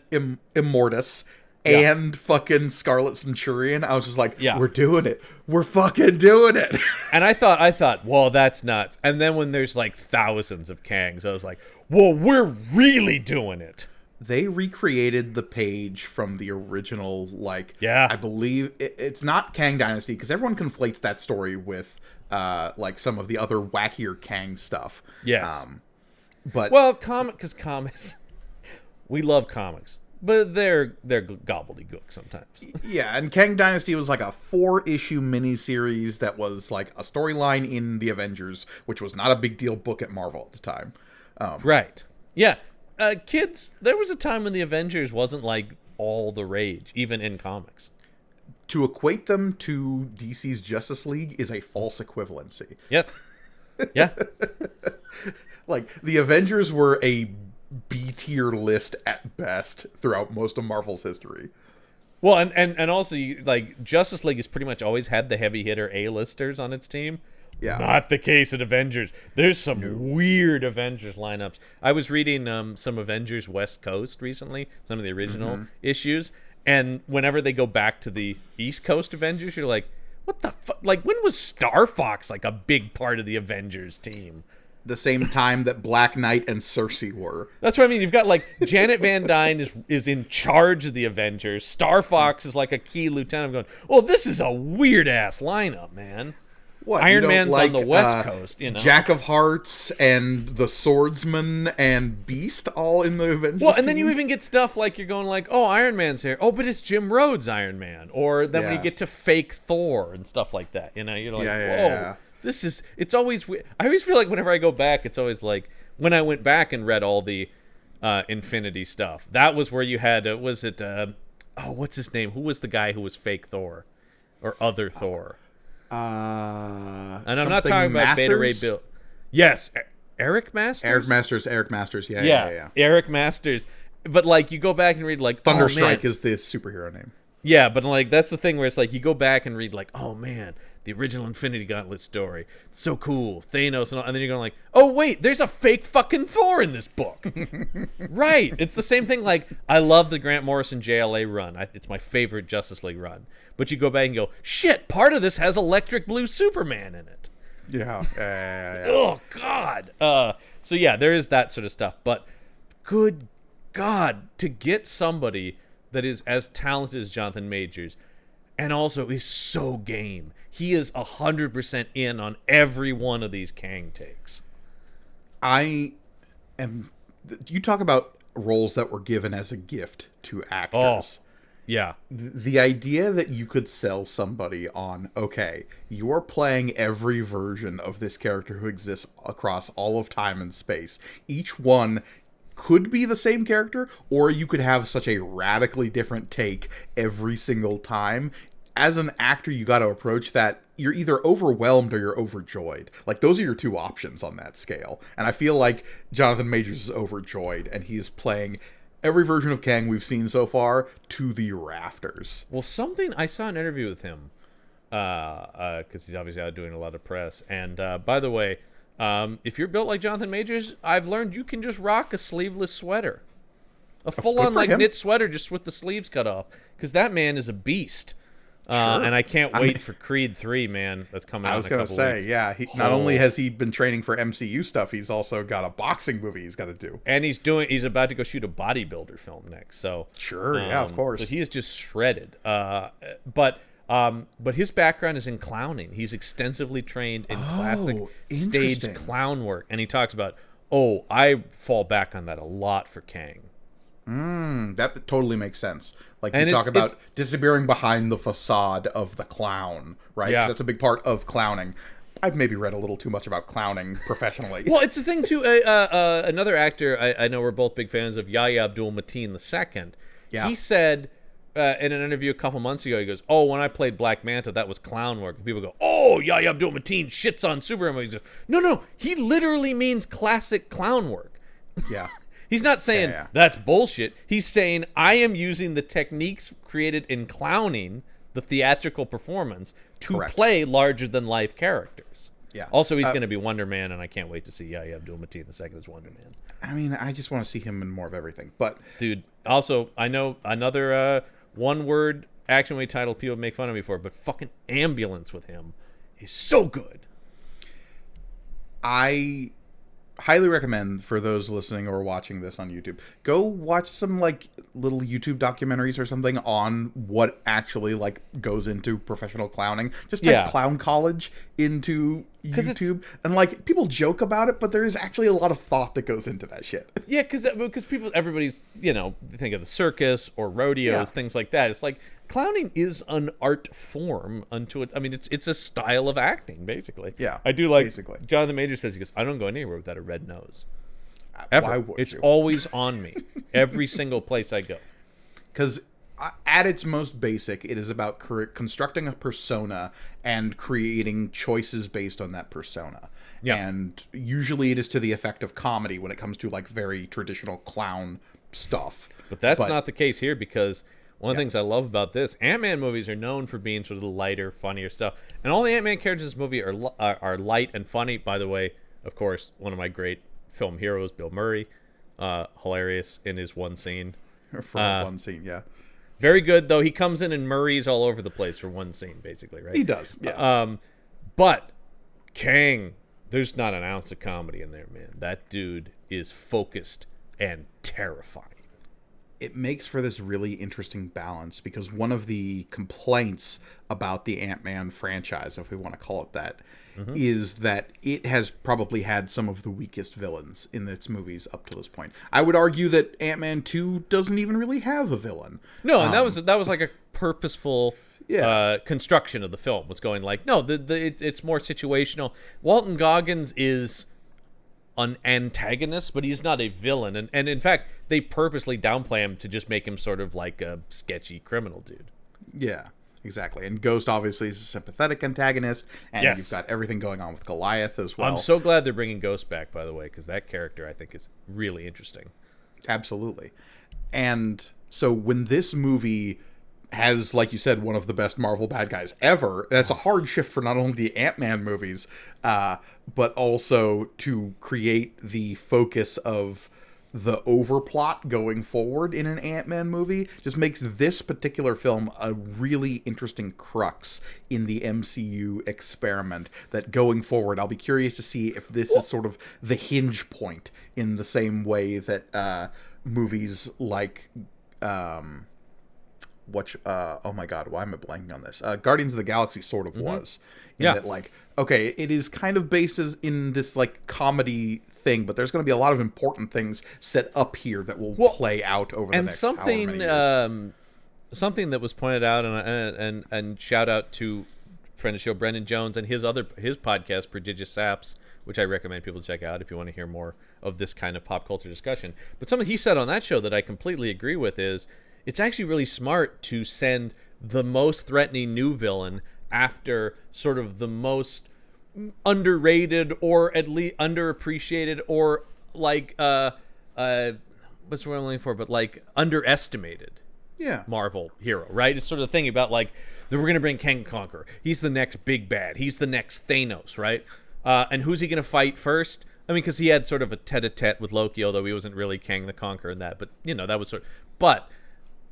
Immortus, and fucking Scarlet Centurion, I was just like, we're doing it. We're fucking doing it. And I thought, well, that's nuts. And then when there's like thousands of Kangs, I was like, well, we're really doing it. They recreated the page from the original, like, I believe it's not Kang Dynasty, because everyone conflates that story with like some of the other wackier Kang stuff. Yes. But well, because comics, we love comics. But they're gobbledygook sometimes. Yeah, and Kang Dynasty was like a 4-issue miniseries that was like a storyline in the Avengers, which was not a big deal book at Marvel at the time. Right. Yeah. Kids, there was a time when the Avengers wasn't like all the rage, even in comics. To equate them to DC's Justice League is a false equivalency. Yep. Yeah. Like, the Avengers were a B-tier list at best throughout most of Marvel's history. Well, and also, like, Justice League has pretty much always had the heavy hitter A-listers on its team. Yeah. Not the case at Avengers. There's some weird Avengers lineups. I was reading some Avengers West Coast recently, some of the original issues, and whenever they go back to the East Coast Avengers, you're like, what the fuck? Like, when was Star Fox like a big part of the Avengers team? The same time that Black Knight and Cersei were. That's what I mean. You've got, like, Janet Van Dyne is in charge of the Avengers. Star Fox is like a key lieutenant. I'm going, well, this is a weird-ass lineup, man. What, Iron Man's like, on the West Coast, you know. Jack of Hearts and the Swordsman and Beast all in the Avengers Well, and then team? You even get stuff like you're going like, oh, Iron Man's here. Oh, but it's Jim Rhodes' Iron Man. Or then when you get to fake Thor and stuff like that, you know, you're like, whoa. It's always weird. I always feel like whenever I go back, it's always like when I went back and read all the Infinity stuff. That was where you had, what's his name? Who was the guy who was fake Thor or other Thor? And I'm not talking about Beta Ray Bill. Yes, Eric Masters. Eric Masters. Yeah. Eric Masters. but like you go back and read like Thunderstrike is the superhero name. Yeah, but like that's the thing where it's like you go back and read like, oh man, the original Infinity Gauntlet story, so cool, Thanos, and then you're going like, oh wait, there's a fake fucking Thor in this book. Right? It's the same thing. Like I love the Grant Morrison JLA run. It's my favorite Justice League run. But you go back and go, shit, part of this has Electric Blue Superman in it. Yeah. Oh God. So yeah, there is that sort of stuff. But good God, to get somebody that is as talented as Jonathan Majors, and also is so game. He is 100% in on every one of these Kang takes. You talk about roles that were given as a gift to actors. Oh, yeah. The idea that you could sell somebody on, okay, you're playing every version of this character who exists across all of time and space. Each one could be the same character, or you could have such a radically different take every single time. As an actor, you got to approach that. You're either overwhelmed or you're overjoyed. Like, those are your two options on that scale. And I feel like Jonathan Majors is overjoyed, and he is playing every version of Kang we've seen so far to the rafters. Well, I saw an interview with him, because he's obviously out doing a lot of press. And by the way, if you're built like Jonathan Majors, I've learned you can just rock a sleeveless sweater. A full-on like knit sweater just with the sleeves cut off. Because that man is a beast. Sure. And I can't wait for Creed 3, man. That's coming out in a couple weeks. I was going to say, yeah. Not only has he been training for MCU stuff, he's also got a boxing movie he's got to do. And he's about to go shoot a bodybuilder film next. So sure, yeah, of course. So he is just shredded. But his background is in clowning. He's extensively trained in classic stage clown work. And he talks about, I fall back on that a lot for Kang. That totally makes sense. Like, you talk about disappearing behind the facade of the clown, right? Yeah. That's a big part of clowning. I've maybe read a little too much about clowning professionally. Well, it's the thing, too. Another actor I know we're both big fans of, Yahya Abdul-Mateen II. Yeah. He said in an interview a couple months ago, he goes, when I played Black Manta, that was clown work. And people go, Yahya Abdul-Mateen shits on Superman. He goes, no, he literally means classic clown work. Yeah. He's not saying that's bullshit. He's saying I am using the techniques created in clowning, the theatrical performance, to play larger-than-life characters. Yeah. Also, he's going to be Wonder Man, and I can't wait to see Yahya Abdul-Mateen II as Wonder Man. I mean, I just want to see him in more of everything. But dude, also, I know another one-word action movie title people make fun of me for, but fucking Ambulance with him is so good. I highly recommend, for those listening or watching this on YouTube, go watch some like little YouTube documentaries or something on what actually like goes into professional clowning. Just type clown college into YouTube, and like people joke about it, but there is actually a lot of thought that goes into that shit. Yeah, because everybody's think of the circus or rodeos, things like that. It's like clowning is an art form unto it. I mean, it's a style of acting, basically. Yeah, I do like. Basically, Jonathan Majors says, he goes, I don't go anywhere without a red nose. Ever. Why would it's you? Always on me, every single place I go. Because at its most basic, it is about constructing a persona and creating choices based on that persona. Yeah. And usually it is to the effect of comedy when it comes to like very traditional clown stuff. But that's not the case here, because one of the things I love about this, Ant-Man movies are known for being sort of the lighter, funnier stuff. And all the Ant-Man characters in this movie are light and funny. By the way, of course, one of my great film heroes, Bill Murray, hilarious in his one scene. For one scene, yeah. Very good, though. He comes in and Murray's all over the place for one scene, basically, right? He does, yeah. But Kang, there's not an ounce of comedy in there, man. That dude is focused and terrifying. It makes for this really interesting balance, because one of the complaints about the Ant-Man franchise, if we want to call it that, is that it has probably had some of the weakest villains in its movies up to this point. I would argue that Ant-Man 2 doesn't even really have a villain. No, and that was like a purposeful construction of the film. Was going like, no, it's more situational. Walton Goggins is an antagonist, but he's not a villain. And in fact, they purposely downplay him to just make him sort of like a sketchy criminal dude. Yeah. Exactly. And Ghost obviously is a sympathetic antagonist, and you've got everything going on with Goliath as well. I'm so glad they're bringing Ghost back, by the way, because that character I think is really interesting. Absolutely. And so when this movie has, like you said, one of the best Marvel bad guys ever, that's a hard shift for not only the Ant-Man movies, but also to create the focus of the overplot going forward in an Ant-Man movie just makes this particular film a really interesting crux in the MCU experiment that going forward I'll be curious to see if this is sort of the hinge point in the same way that movies like oh my god, why am I blanking on this? Guardians of the Galaxy sort of was. In that, like, okay, it is kind of based in this, like, comedy thing, but there's going to be a lot of important things set up here that will play out over the next however many years. Something that was pointed out, and shout out to friend of the show, Brendan Jones, and his podcast, Prodigious Saps, which I recommend people check out if you want to hear more of this kind of pop culture discussion. But something he said on that show that I completely agree with is, it's actually really smart to send the most threatening new villain after sort of the most underrated or at least underappreciated or like what's the word I'm looking for, but like underestimated Marvel hero, right? It's sort of the thing about like that we're gonna bring Kang the Conqueror. He's the next big bad. He's the next Thanos, right? And who's he gonna fight first? I mean, because he had sort of a tete-a-tete with Loki, although he wasn't really Kang the Conqueror in that. But that was but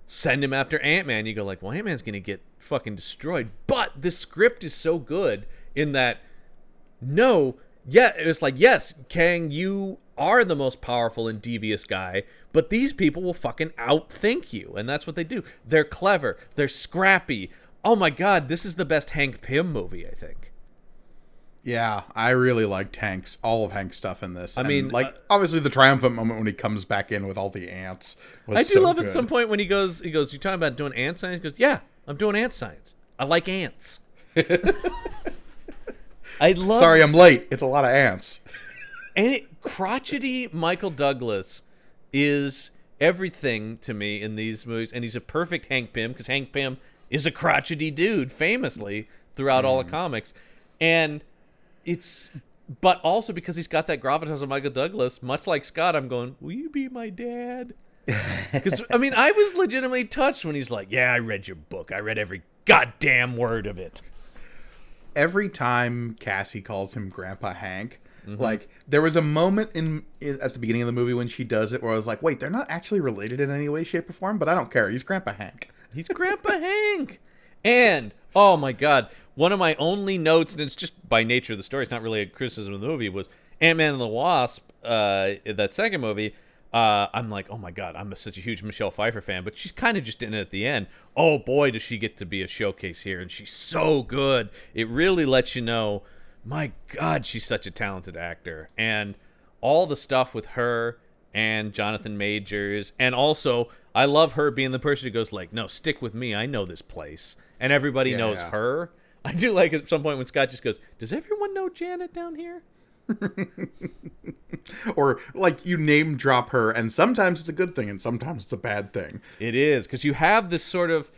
send him after Ant-Man. You go like, well, Ant-Man's gonna get fucking destroyed. But this script is so good in that it's like, yes, Kang, you are the most powerful and devious guy, but these people will fucking outthink you, and that's what they do. They're clever, they're scrappy. Oh my god, this is the best Hank Pym movie, I think. Yeah, I really liked all of Hank's stuff in this. I mean, like, obviously the triumphant moment when he comes back in with all the ants was I do love good. At some point when he goes, you're talking about doing ant science? He goes, yeah, I'm doing ant science. I like ants. Sorry, I'm late. It's a lot of ants. And crotchety Michael Douglas is everything to me in these movies, and he's a perfect Hank Pym, because Hank Pym is a crotchety dude, famously, throughout all the comics. And but also because he's got that gravitas of Michael Douglas, much like Scott, I'm going, will you be my dad? Because, I mean, I was legitimately touched when he's like, yeah, I read your book. I read every goddamn word of it. Every time Cassie calls him Grandpa Hank, like, there was a moment at the beginning of the movie when she does it where I was like, wait, they're not actually related in any way, shape, or form, but I don't care. He's Grandpa Hank. He's Grandpa Hank. And, oh my god, one of my only notes, and it's just by nature of the story, it's not really a criticism of the movie, was Ant-Man and the Wasp, that second movie. I'm like, oh my god, I'm such a huge Michelle Pfeiffer fan, but she's kind of just in it at the end. Oh boy, does she get to be a showcase here, and she's so good. It really lets you know, my god, she's such a talented actor. And all the stuff with her and Jonathan Majors, and also, I love her being the person who goes like, no, stick with me, I know this place. And everybody knows her. I do like at some point when Scott just goes, does everyone know Janet down here? Or like you name drop her, and sometimes it's a good thing and sometimes it's a bad thing. It is, because you have this sort of,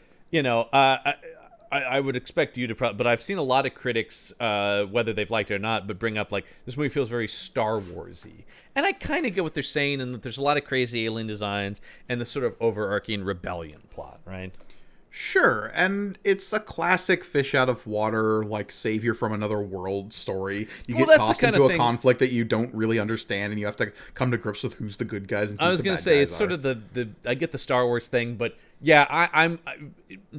I would expect you to but I've seen a lot of critics, whether they've liked it or not, but bring up like, this movie feels very Star Wars-y. And I kind of get what they're saying, and that there's a lot of crazy alien designs and the sort of overarching rebellion plot, right? Sure, and it's a classic fish out of water, like savior from another world story. You get tossed into a conflict that you don't really understand, and you have to come to grips with who's the good guys and who's the bad guys. I was going to say, it's sort of the I get the Star Wars thing, but yeah, I'm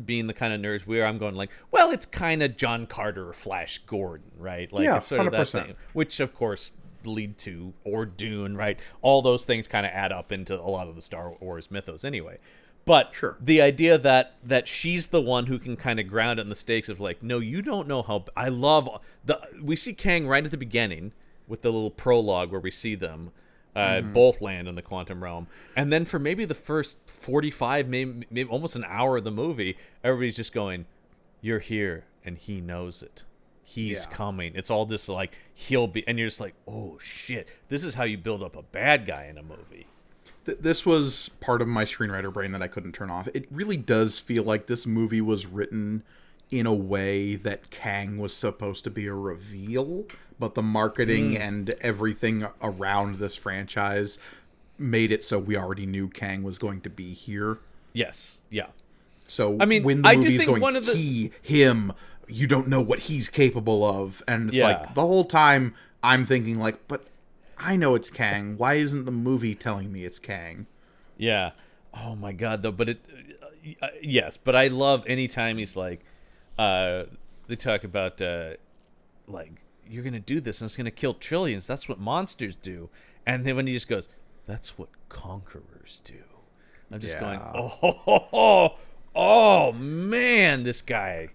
being the kind of nerds we are, I'm going like, well, it's kind of John Carter or Flash Gordon, right? Like, it's sort 100%. Of that thing, which of course lead to, or Dune, right? All those things kind of add up into a lot of the Star Wars mythos anyway. But the idea that she's the one who can kind of ground it in the stakes of like, no, you don't know how. I love we see Kang right at the beginning with the little prologue where we see them both land in the quantum realm, and then for maybe the first 45, maybe almost an hour of the movie, everybody's just going, "You're here," and he knows it. He's coming. It's all just like he'll be, and you're just like, oh shit, this is how you build up a bad guy in a movie. This was part of my screenwriter brain that I couldn't turn off. It really does feel like this movie was written in a way that Kang was supposed to be a reveal, but the marketing and everything around this franchise made it so we already knew Kang was going to be here. Yes. Yeah. So I mean, when the I do movie's think going, one of the- him, you don't know what he's capable of. And it's Yeah. like, the whole time I'm thinking, like, but I know it's Kang. Why isn't the movie telling me it's Kang? Yeah. Oh my God, though. But yes. But I love anytime he's like, they talk about like, you're gonna do this and it's gonna kill trillions. That's what monsters do. And then when he just goes, that's what conquerors do. I'm just going, oh man, this guy.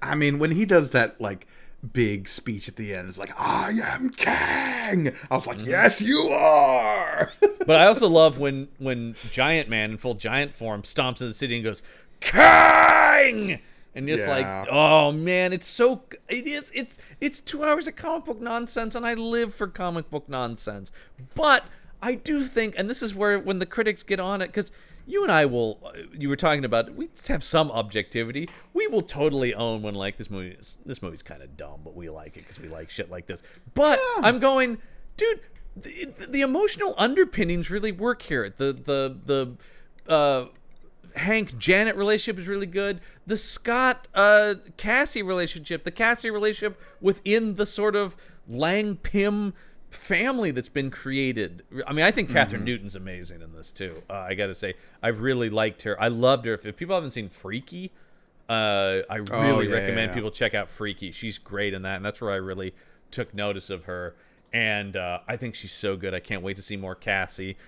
I mean, when he does that, like, big speech at the end, it's like, I am Kang! I was like, yes, you are! But I also love when Giant Man in full giant form stomps into the city and goes, Kang! And just like, oh man, it's 2 hours of comic book nonsense, and I live for comic book nonsense. But I do think, and this is where when the critics get on it, because you and I you were talking about, we have some objectivity. We will totally own when, like, this movie's kind of dumb, but we like it because we like shit like this. But I'm going, dude, the emotional underpinnings really work here. The Hank Janet relationship is really good. The Scott Cassie relationship, the Cassie relationship within the sort of Lang Pym family that's been created. I mean, I think Catherine Newton's amazing in this too. I gotta say, I've really liked her. I loved her. If people haven't seen Freaky, I really recommend people check out Freaky. She's great in that, and that's where I really took notice of her. And I think she's so good. I can't wait to see more Cassie.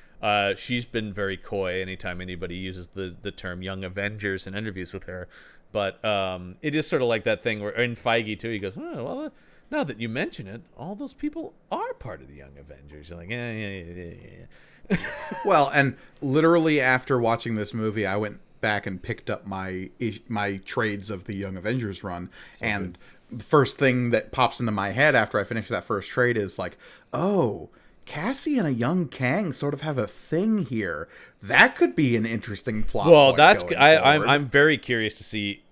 She's been very coy anytime anybody uses the term Young Avengers in interviews with her. But it is sort of like that thing where, in Feige too, he goes, oh, well, now that you mention it, all those people are part of the Young Avengers. You're like, yeah. Well, and literally after watching this movie, I went back and picked up my trades of the Young Avengers run. So and the first thing that pops into my head after I finish that first trade is like, oh, Cassie and a young Kang sort of have a thing here. That could be an interesting plot. Well, I'm very curious to see.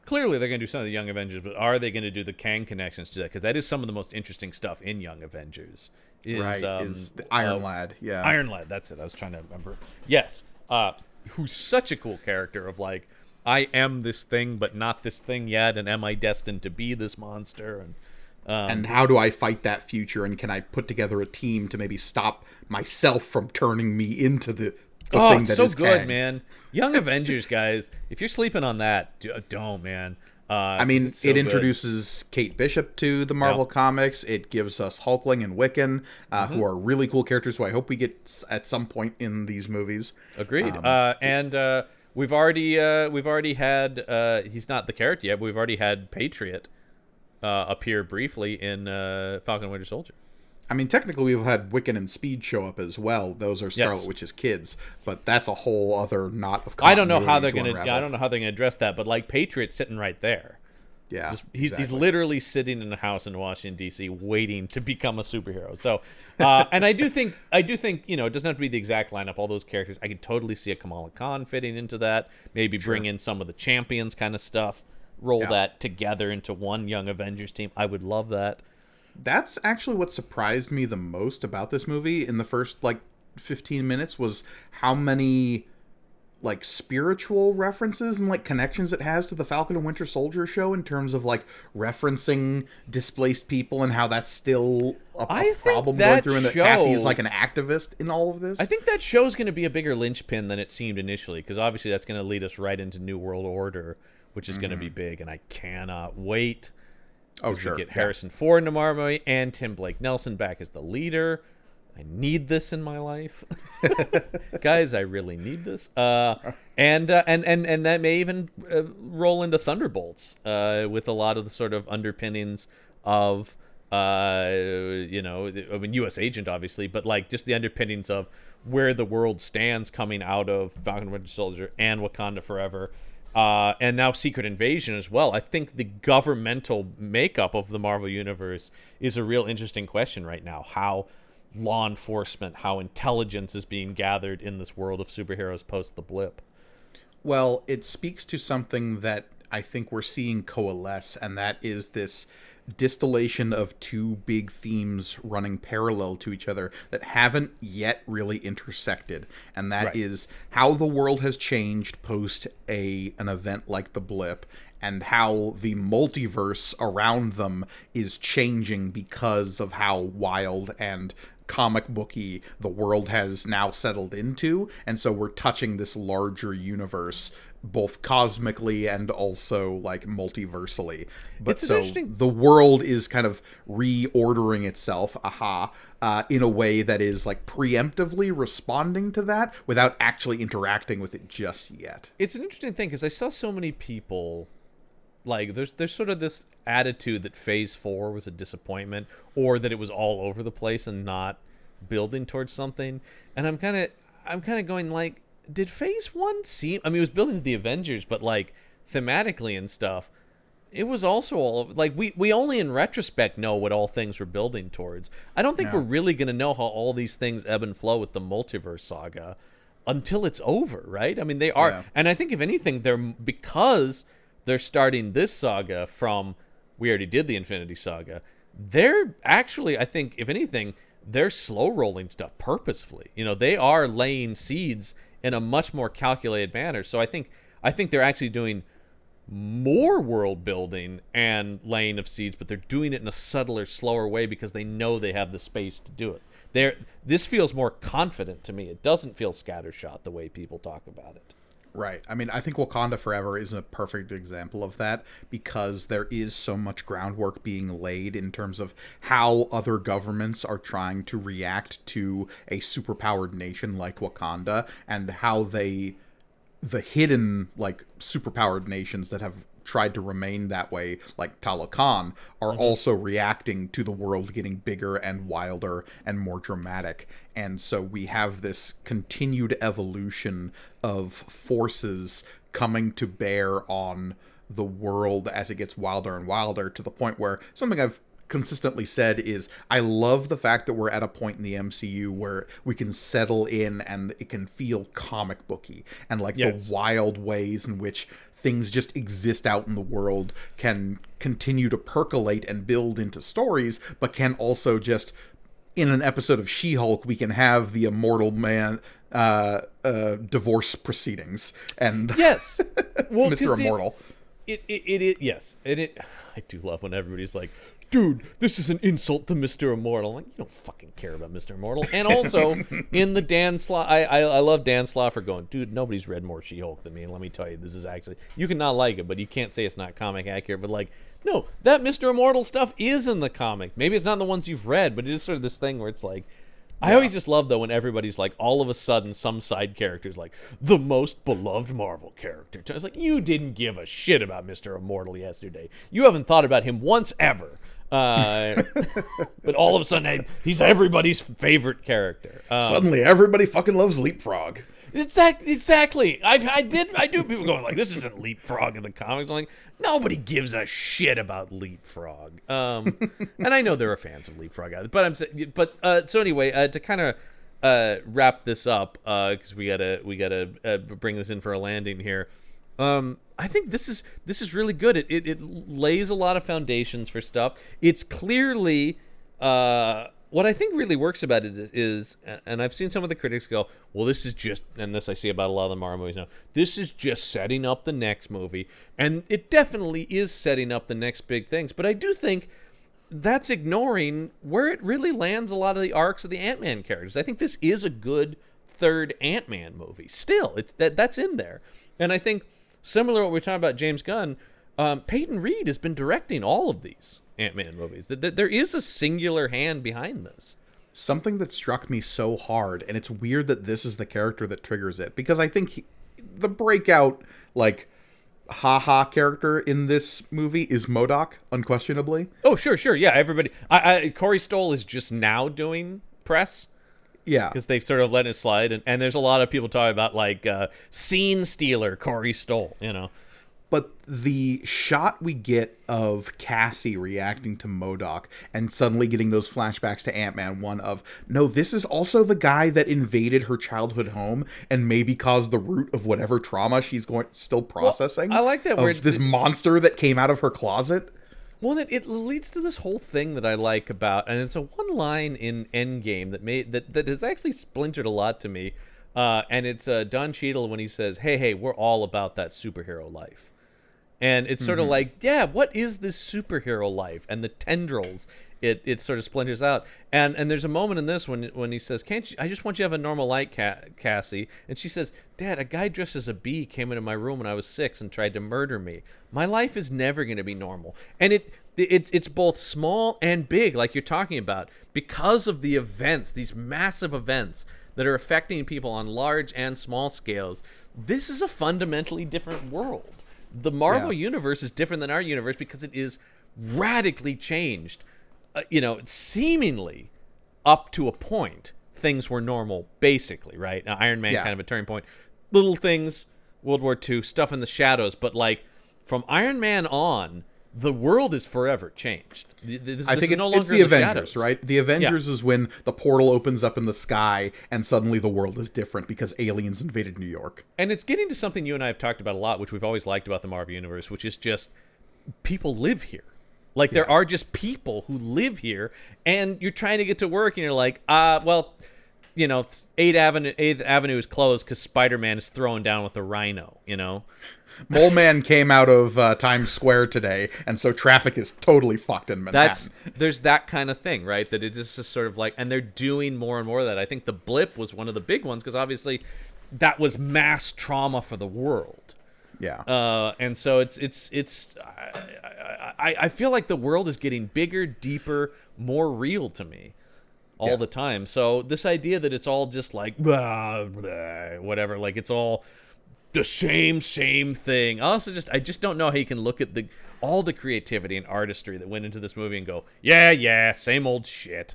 Clearly, they're going to do some of the Young Avengers, but are they going to do the Kang connections to that? Because that is some of the most interesting stuff in Young Avengers. Is the Iron Lad. Yeah, Iron Lad. That's it. I was trying to remember. Yes, who's such a cool character of like, I am this thing, but not this thing yet, and am I destined to be this monster? And how do I fight that future? And can I put together a team to maybe stop myself from turning me into the thing that is so good, Kang? Man. Young Avengers, guys. If you're sleeping on that, don't, man. I mean, it introduces Kate Bishop to the Marvel Comics. It gives us Hulkling and Wiccan, who are really cool characters who I hope we get at some point in these movies. Agreed. And we've already had he's not the character yet, but we've already had Patriot appear briefly in Falcon and Winter Soldier. I mean, technically, we've had Wiccan and Speed show up as well. Those are Scarlet Witch's kids, but that's a whole other knot of. I don't know how they're gonna. I don't know how they're gonna address that, but like Patriot's sitting right there. Yeah, he's literally sitting in a house in Washington D.C. waiting to become a superhero. So, and I do think it doesn't have to be the exact lineup. All those characters, I could totally see a Kamala Khan fitting into that. Maybe bring in some of the Champions kind of stuff. Roll that together into one Young Avengers team. I would love that. That's actually what surprised me the most about this movie in the first 15 minutes was how many spiritual references and connections it has to the Falcon and Winter Soldier show in terms of referencing displaced people and how that's still a problem going through, and that Cassie is an activist in all of this. I think that show's going to be a bigger linchpin than it seemed initially, because obviously that's going to lead us right into New World Order, which is going to be big, and I cannot wait. Oh, sure. We get Harrison Ford tomorrow movie and Tim Blake Nelson back as the leader. I need this in my life, guys. I really need this. And that may even roll into Thunderbolts with a lot of the sort of underpinnings of U.S. Agent, obviously, but just the underpinnings of where the world stands coming out of Falcon and Winter Soldier and Wakanda Forever. And now Secret Invasion as well. I think the governmental makeup of the Marvel Universe is a real interesting question right now. How law enforcement, how intelligence is being gathered in this world of superheroes post the blip. Well, it speaks to something that I think we're seeing coalesce, and that is this distillation of two big themes running parallel to each other that haven't yet really intersected, and that Right. is how the world has changed post an event like the blip, and how the multiverse around them is changing because of how wild and comic booky the world has now settled into. And so we're touching this larger universe both cosmically and also like multiversally. But It's an so interesting- the world is kind of reordering itself, in a way that is like preemptively responding to that without actually interacting with it just yet. It's an interesting thing because I saw so many people, like there's sort of this attitude that Phase 4 was a disappointment, or that it was all over the place and not building towards something. And I'm kind of going like, did Phase 1 seem? I mean, it was building to the Avengers, but like thematically and stuff, it was also all like we only in retrospect know what all things were building towards. I don't think Yeah. we're really going to know how all these things ebb and flow with the multiverse saga until it's over, right? I mean, they are, Yeah. and I think if anything, because they're starting this saga from, we already did the Infinity Saga. They're actually, I think, if anything, they're slow rolling stuff purposefully. You know, they are laying seeds in a much more calculated manner. So I think they're actually doing more world building and laying of seeds, but they're doing it in a subtler, slower way because they know they have the space to do it. This feels more confident to me. It doesn't feel scattershot the way people talk about it. Right. I mean, I think Wakanda Forever is a perfect example of that because there is so much groundwork being laid in terms of how other governments are trying to react to a superpowered nation like Wakanda, and how the hidden like superpowered nations that have tried to remain that way, like Talokan, are also reacting to the world getting bigger and wilder and more dramatic. And so we have this continued evolution of forces coming to bear on the world as it gets wilder and wilder, to the point where something I've consistently said is I love the fact that we're at a point in the MCU where we can settle in and it can feel comic booky, and like Yes. the wild ways in which things just exist out in the world can continue to percolate and build into stories, but can also just, in an episode of She-Hulk, we can have the Immortal Man divorce proceedings and Yes. Well, Mr. Immortal. Yes. And I do love when everybody's like, dude, this is an insult to Mr. Immortal. I'm like, you don't fucking care about Mr. Immortal. And also, in the Dan Slott, I love Dan Slott for going, dude, nobody's read more She-Hulk than me. And let me tell you, this is actually, you can not like it, but you can't say it's not comic accurate. But like, no, that Mr. Immortal stuff is in the comic. Maybe it's not in the ones you've read, but it is sort of this thing where it's like, I always just love, though, when everybody's like, all of a sudden, some side character's like, the most beloved Marvel character. It's like, you didn't give a shit about Mr. Immortal yesterday. You haven't thought about him once ever. But all of a sudden, hey, he's everybody's favorite character. Suddenly everybody fucking loves Leapfrog. Exactly. I do. People going like, this isn't Leapfrog in the comics. I'm like, nobody gives a shit about Leapfrog. And I know there are fans of Leapfrog out there, so anyway, to kind of wrap this up, because we gotta bring this in for a landing here. I think this is really good. It lays a lot of foundations for stuff. It's clearly what I think really works about it is, and I've seen some of the critics go, well, this is just, and this I see about a lot of the Marvel movies now, this is just setting up the next movie. And it definitely is setting up the next big things. But I do think that's ignoring where it really lands a lot of the arcs of the Ant-Man characters. I think this is a good third Ant-Man movie. Still, that's in there. And I think, similar to what we were talking about James Gunn, Peyton Reed has been directing all of these Ant-Man movies. There is a singular hand behind this. Something that struck me so hard, and it's weird that this is the character that triggers it, because I think the breakout, like, ha-ha character in this movie is MODOK, unquestionably. Oh, sure, yeah, everybody. Corey Stoll is just now doing press. Yeah. Because they've sort of let it slide, and there's a lot of people talking about, like, scene stealer Corey Stoll, you know. But the shot we get of Cassie reacting to MODOK and suddenly getting those flashbacks to Ant-Man 1 of, no, this is also the guy that invaded her childhood home and maybe caused the root of whatever trauma she's still processing. Well, I like that of word. This monster that came out of her closet. Well, it leads to this whole thing that I like about, and it's a one line in Endgame that has actually splintered a lot to me, and it's Don Cheadle when he says, "Hey, we're all about that superhero life," and it's sort of like, yeah, what is this superhero life? And the tendrils, it sort of splinters out, and there's a moment in this when he says, "Can't you? I just want you to have a normal life, Cassie," and she says, "Dad, a guy dressed as a bee came into my room when I was 6 and tried to murder me. My life is never going to be normal." And it's both small and big, like you're talking about, because of the events, these massive events that are affecting people on large and small scales. This is a fundamentally different world. The Marvel universe is different than our universe because it is radically changed. Seemingly up to a point, things were normal, basically, right? Now, Iron Man kind of a turning point. Little things, World War II, stuff in the shadows, but like from Iron Man on, the world is forever changed. I think it's the Avengers, right? The Avengers is when the portal opens up in the sky and suddenly the world is different because aliens invaded New York. And it's getting to something you and I have talked about a lot, which we've always liked about the Marvel Universe, which is just people live here. Like, there are just people who live here, and you're trying to get to work, and you're like, 8th Avenue is closed because Spider-Man is thrown down with a rhino, Mole Man came out of Times Square today, and so traffic is totally fucked in Manhattan. There's that kind of thing, right? That it is just sort of like, and they're doing more and more of that. I think the blip was one of the big ones, because obviously that was mass trauma for the world. Yeah. And so I feel like the world is getting bigger, deeper, more real to me all the time. So this idea that it's all just like blah, blah, whatever, like it's all the same thing. I just don't know how you can look at all the creativity and artistry that went into this movie and go, yeah, same old shit.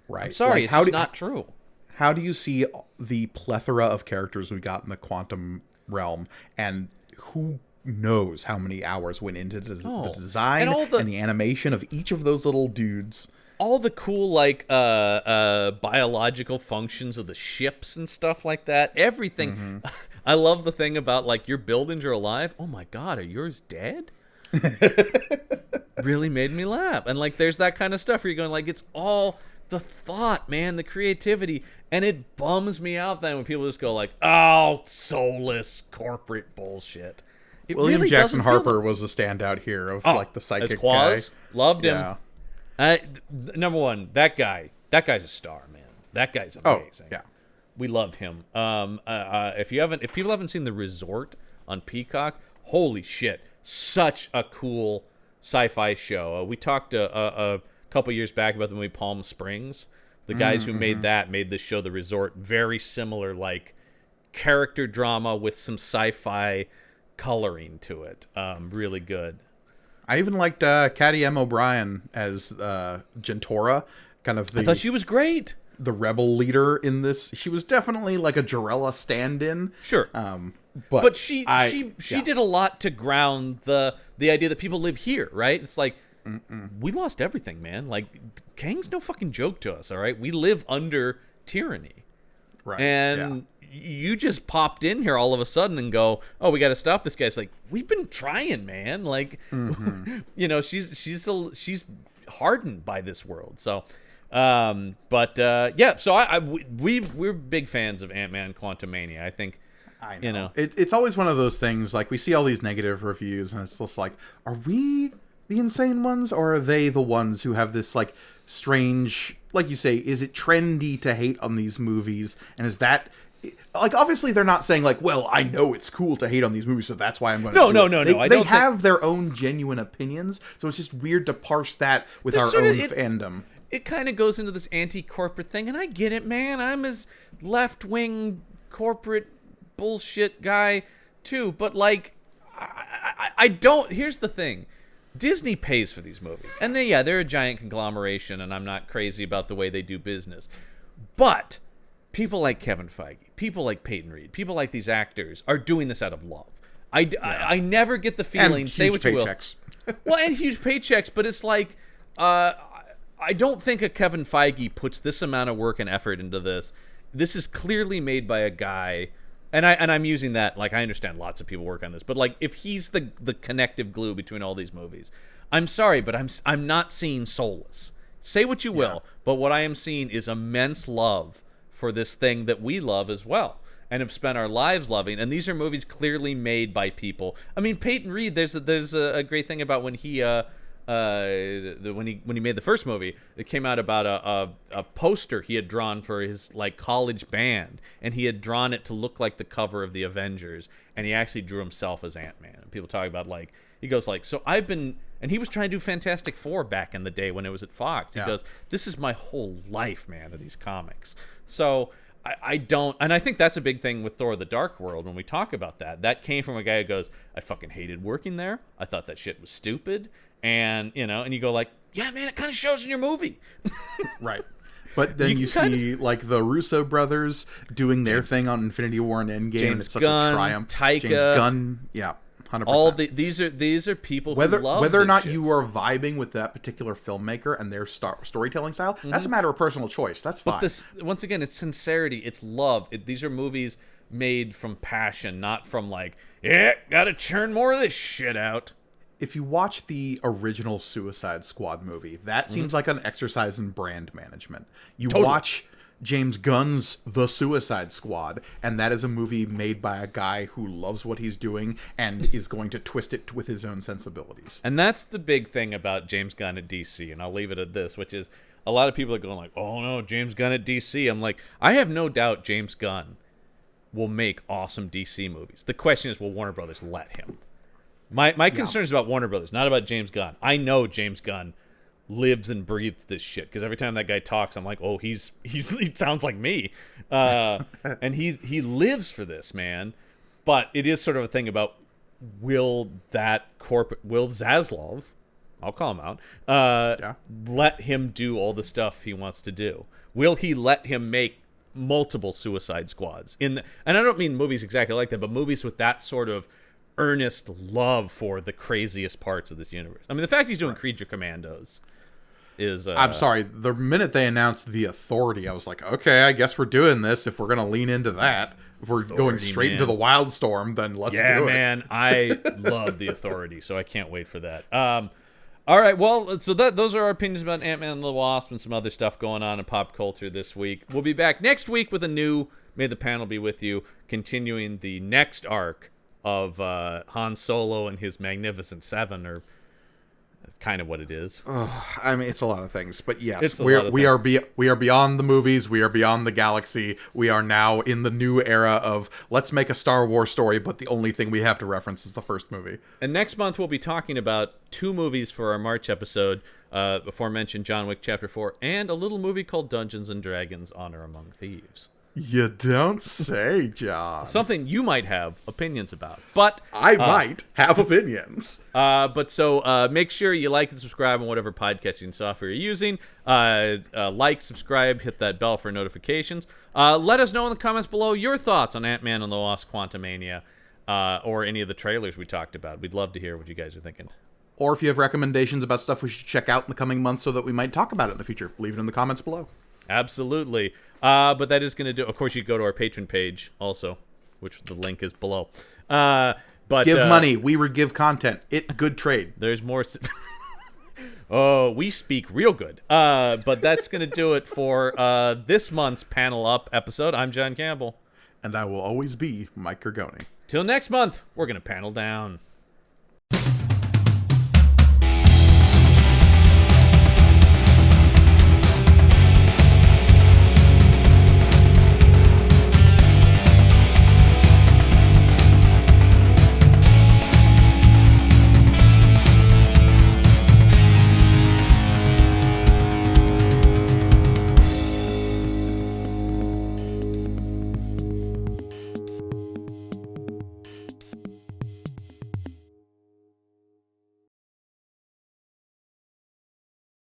Right. I'm sorry, like, it's just not true. How do you see the plethora of characters we got in the quantum realm, and who knows how many hours went into the design and the animation of each of those little dudes? All the cool, like, biological functions of the ships and stuff like that. Everything. I love the thing about, like, your buildings are alive. Oh, my God, are yours dead? Really made me laugh. And, like, there's that kind of stuff where you're going, like, it's all the thought, man, the creativity. And it bums me out then when people just go, like, oh, soulless corporate bullshit. William really Jackson Harper was a standout here of, like, the psychic guy. Loved him. Number one, that guy's a star, man. That guy's amazing. Yeah, we love him. If people haven't seen The Resort on Peacock, holy shit, such a cool sci-fi show. We talked a couple years back about the movie Palm Springs. The guys who made this show, The Resort, very similar, like character drama with some sci-fi coloring to it. Really good. I even liked Caddy M. O'Brien as Gentora, kind of. I thought she was great. The rebel leader in this. She was definitely like a Jarella stand-in. Sure. But she did a lot to ground the idea that people live here, right? It's like, we lost everything, man. Like, Kang's no fucking joke to us, all right? We live under tyranny. Right. And you just popped in here all of a sudden and go, oh, we got to stop this guy. It's like, we've been trying, man. Like, she's hardened by this world. So, so we're big fans of Ant-Man Quantumania. I think, I know. It's always one of those things, like, we see all these negative reviews and it's just like, are we the insane ones, or are they the ones who have this, like, strange, like you say, is it trendy to hate on these movies? And is that, like, obviously they're not saying, like, well, I know it's cool to hate on these movies, so that's why I'm going to No. They have their own genuine opinions, so it's just weird to parse that with our own fandom. It kind of goes into this anti-corporate thing, and I get it, man. I'm as left-wing corporate bullshit guy, too. But, like, I don't... Here's the thing. Disney pays for these movies. And they're a giant conglomeration, and I'm not crazy about the way they do business. But people like Kevin Feige, people like Peyton Reed, people like these actors are doing this out of love. I never get the feeling, and say what you will. Well, and huge paychecks, but it's like, I don't think a Kevin Feige puts this amount of work and effort into this. This is clearly made by a guy, and I'm using that, like, I understand lots of people work on this, but, like, if he's the connective glue between all these movies, I'm sorry, but I'm not seeing Soulless. Say what you will, but what I am seeing is immense love for this thing that we love as well and have spent our lives loving. And these are movies clearly made by people. I mean, Peyton Reed. There's a great thing about when he when he made the first movie. It came out about a poster he had drawn for his like college band, and he had drawn it to look like the cover of the Avengers, and he actually drew himself as Ant-Man. And people talk about like he goes like, so I've been. And he was trying to do Fantastic Four back in the day when it was at Fox. He goes, this is my whole life, man, of these comics. So I don't, and I think that's a big thing with Thor: The Dark World when we talk about that. That came from a guy who goes, I fucking hated working there. I thought that shit was stupid. And, and you go like, yeah, man, it kind of shows in your movie. Right. But then you see, like, the Russo brothers doing their thing on Infinity War and Endgame. James it's such Gunn, a triumph. Taika. James Gunn, 100%. All these are people whether who love whether or this not shit. you are vibing with that particular filmmaker and their storytelling style, that's a matter of personal choice. That's fine. But this, once again, it's sincerity, it's love. These are movies made from passion, not from like, gotta churn more of this shit out. If you watch the original Suicide Squad movie, that seems like an exercise in brand management. You watch James Gunn's The Suicide Squad, and that is a movie made by a guy who loves what he's doing and is going to twist it with his own sensibilities. And that's the big thing about James Gunn at DC, and I'll leave it at this, which is a lot of people are going like, oh no, James Gunn at DC. I'm like, I have no doubt James Gunn will make awesome DC movies. The question is, will Warner Brothers let him? My concern is about Warner Brothers, not about James Gunn. I know James Gunn lives and breathes this shit because every time that guy talks, I'm like, oh, he sounds like me, and he lives for this, man. But it is sort of a thing about will Zaslav, I'll call him out, let him do all the stuff he wants to do? Will he let him make multiple Suicide Squads and I don't mean movies exactly like that, but movies with that sort of earnest love for the craziest parts of this universe. I mean, the fact he's doing Creature Commandos is... I'm sorry. The minute they announced The Authority, I was like, okay, I guess we're doing this if we're going to lean into that. If we're going straight into the Wildstorm, then let's do it. Yeah, man. I love The Authority, so I can't wait for that. All right, well, so those are our opinions about Ant-Man and the Wasp and some other stuff going on in pop culture this week. We'll be back next week with a new May the Panel Be With You, continuing the next arc of Han Solo and his Magnificent Seven, or that's kind of what it is. I mean, it's a lot of things, but yes, we are beyond the movies. We are beyond the galaxy. We are now in the new era of let's make a Star Wars story, but the only thing we have to reference is the first movie. And next month we'll be talking about 2 movies for our March episode. Aforementioned John Wick Chapter 4 and a little movie called Dungeons and Dragons: Honor Among Thieves. You don't say, John. Something you might have opinions about, but I might have opinions. But make sure you like and subscribe on whatever podcatching software you're using. Like, subscribe, hit that bell for notifications. Let us know in the comments below your thoughts on Ant-Man and the Wasp: Quantumania, or any of the trailers we talked about. We'd love to hear what you guys are thinking. Or if you have recommendations about stuff we should check out in the coming months so that we might talk about it in the future, leave it in the comments below. Absolutely. But that is going to do... Of course, you go to our Patreon page also, which the link is below. But give money. We give content. Good trade. There's more... Oh, we speak real good. But that's going to do it for this month's Panel Up episode. I'm John Campbell. And I will always be Mike Gergoni. Till next month, we're going to panel down.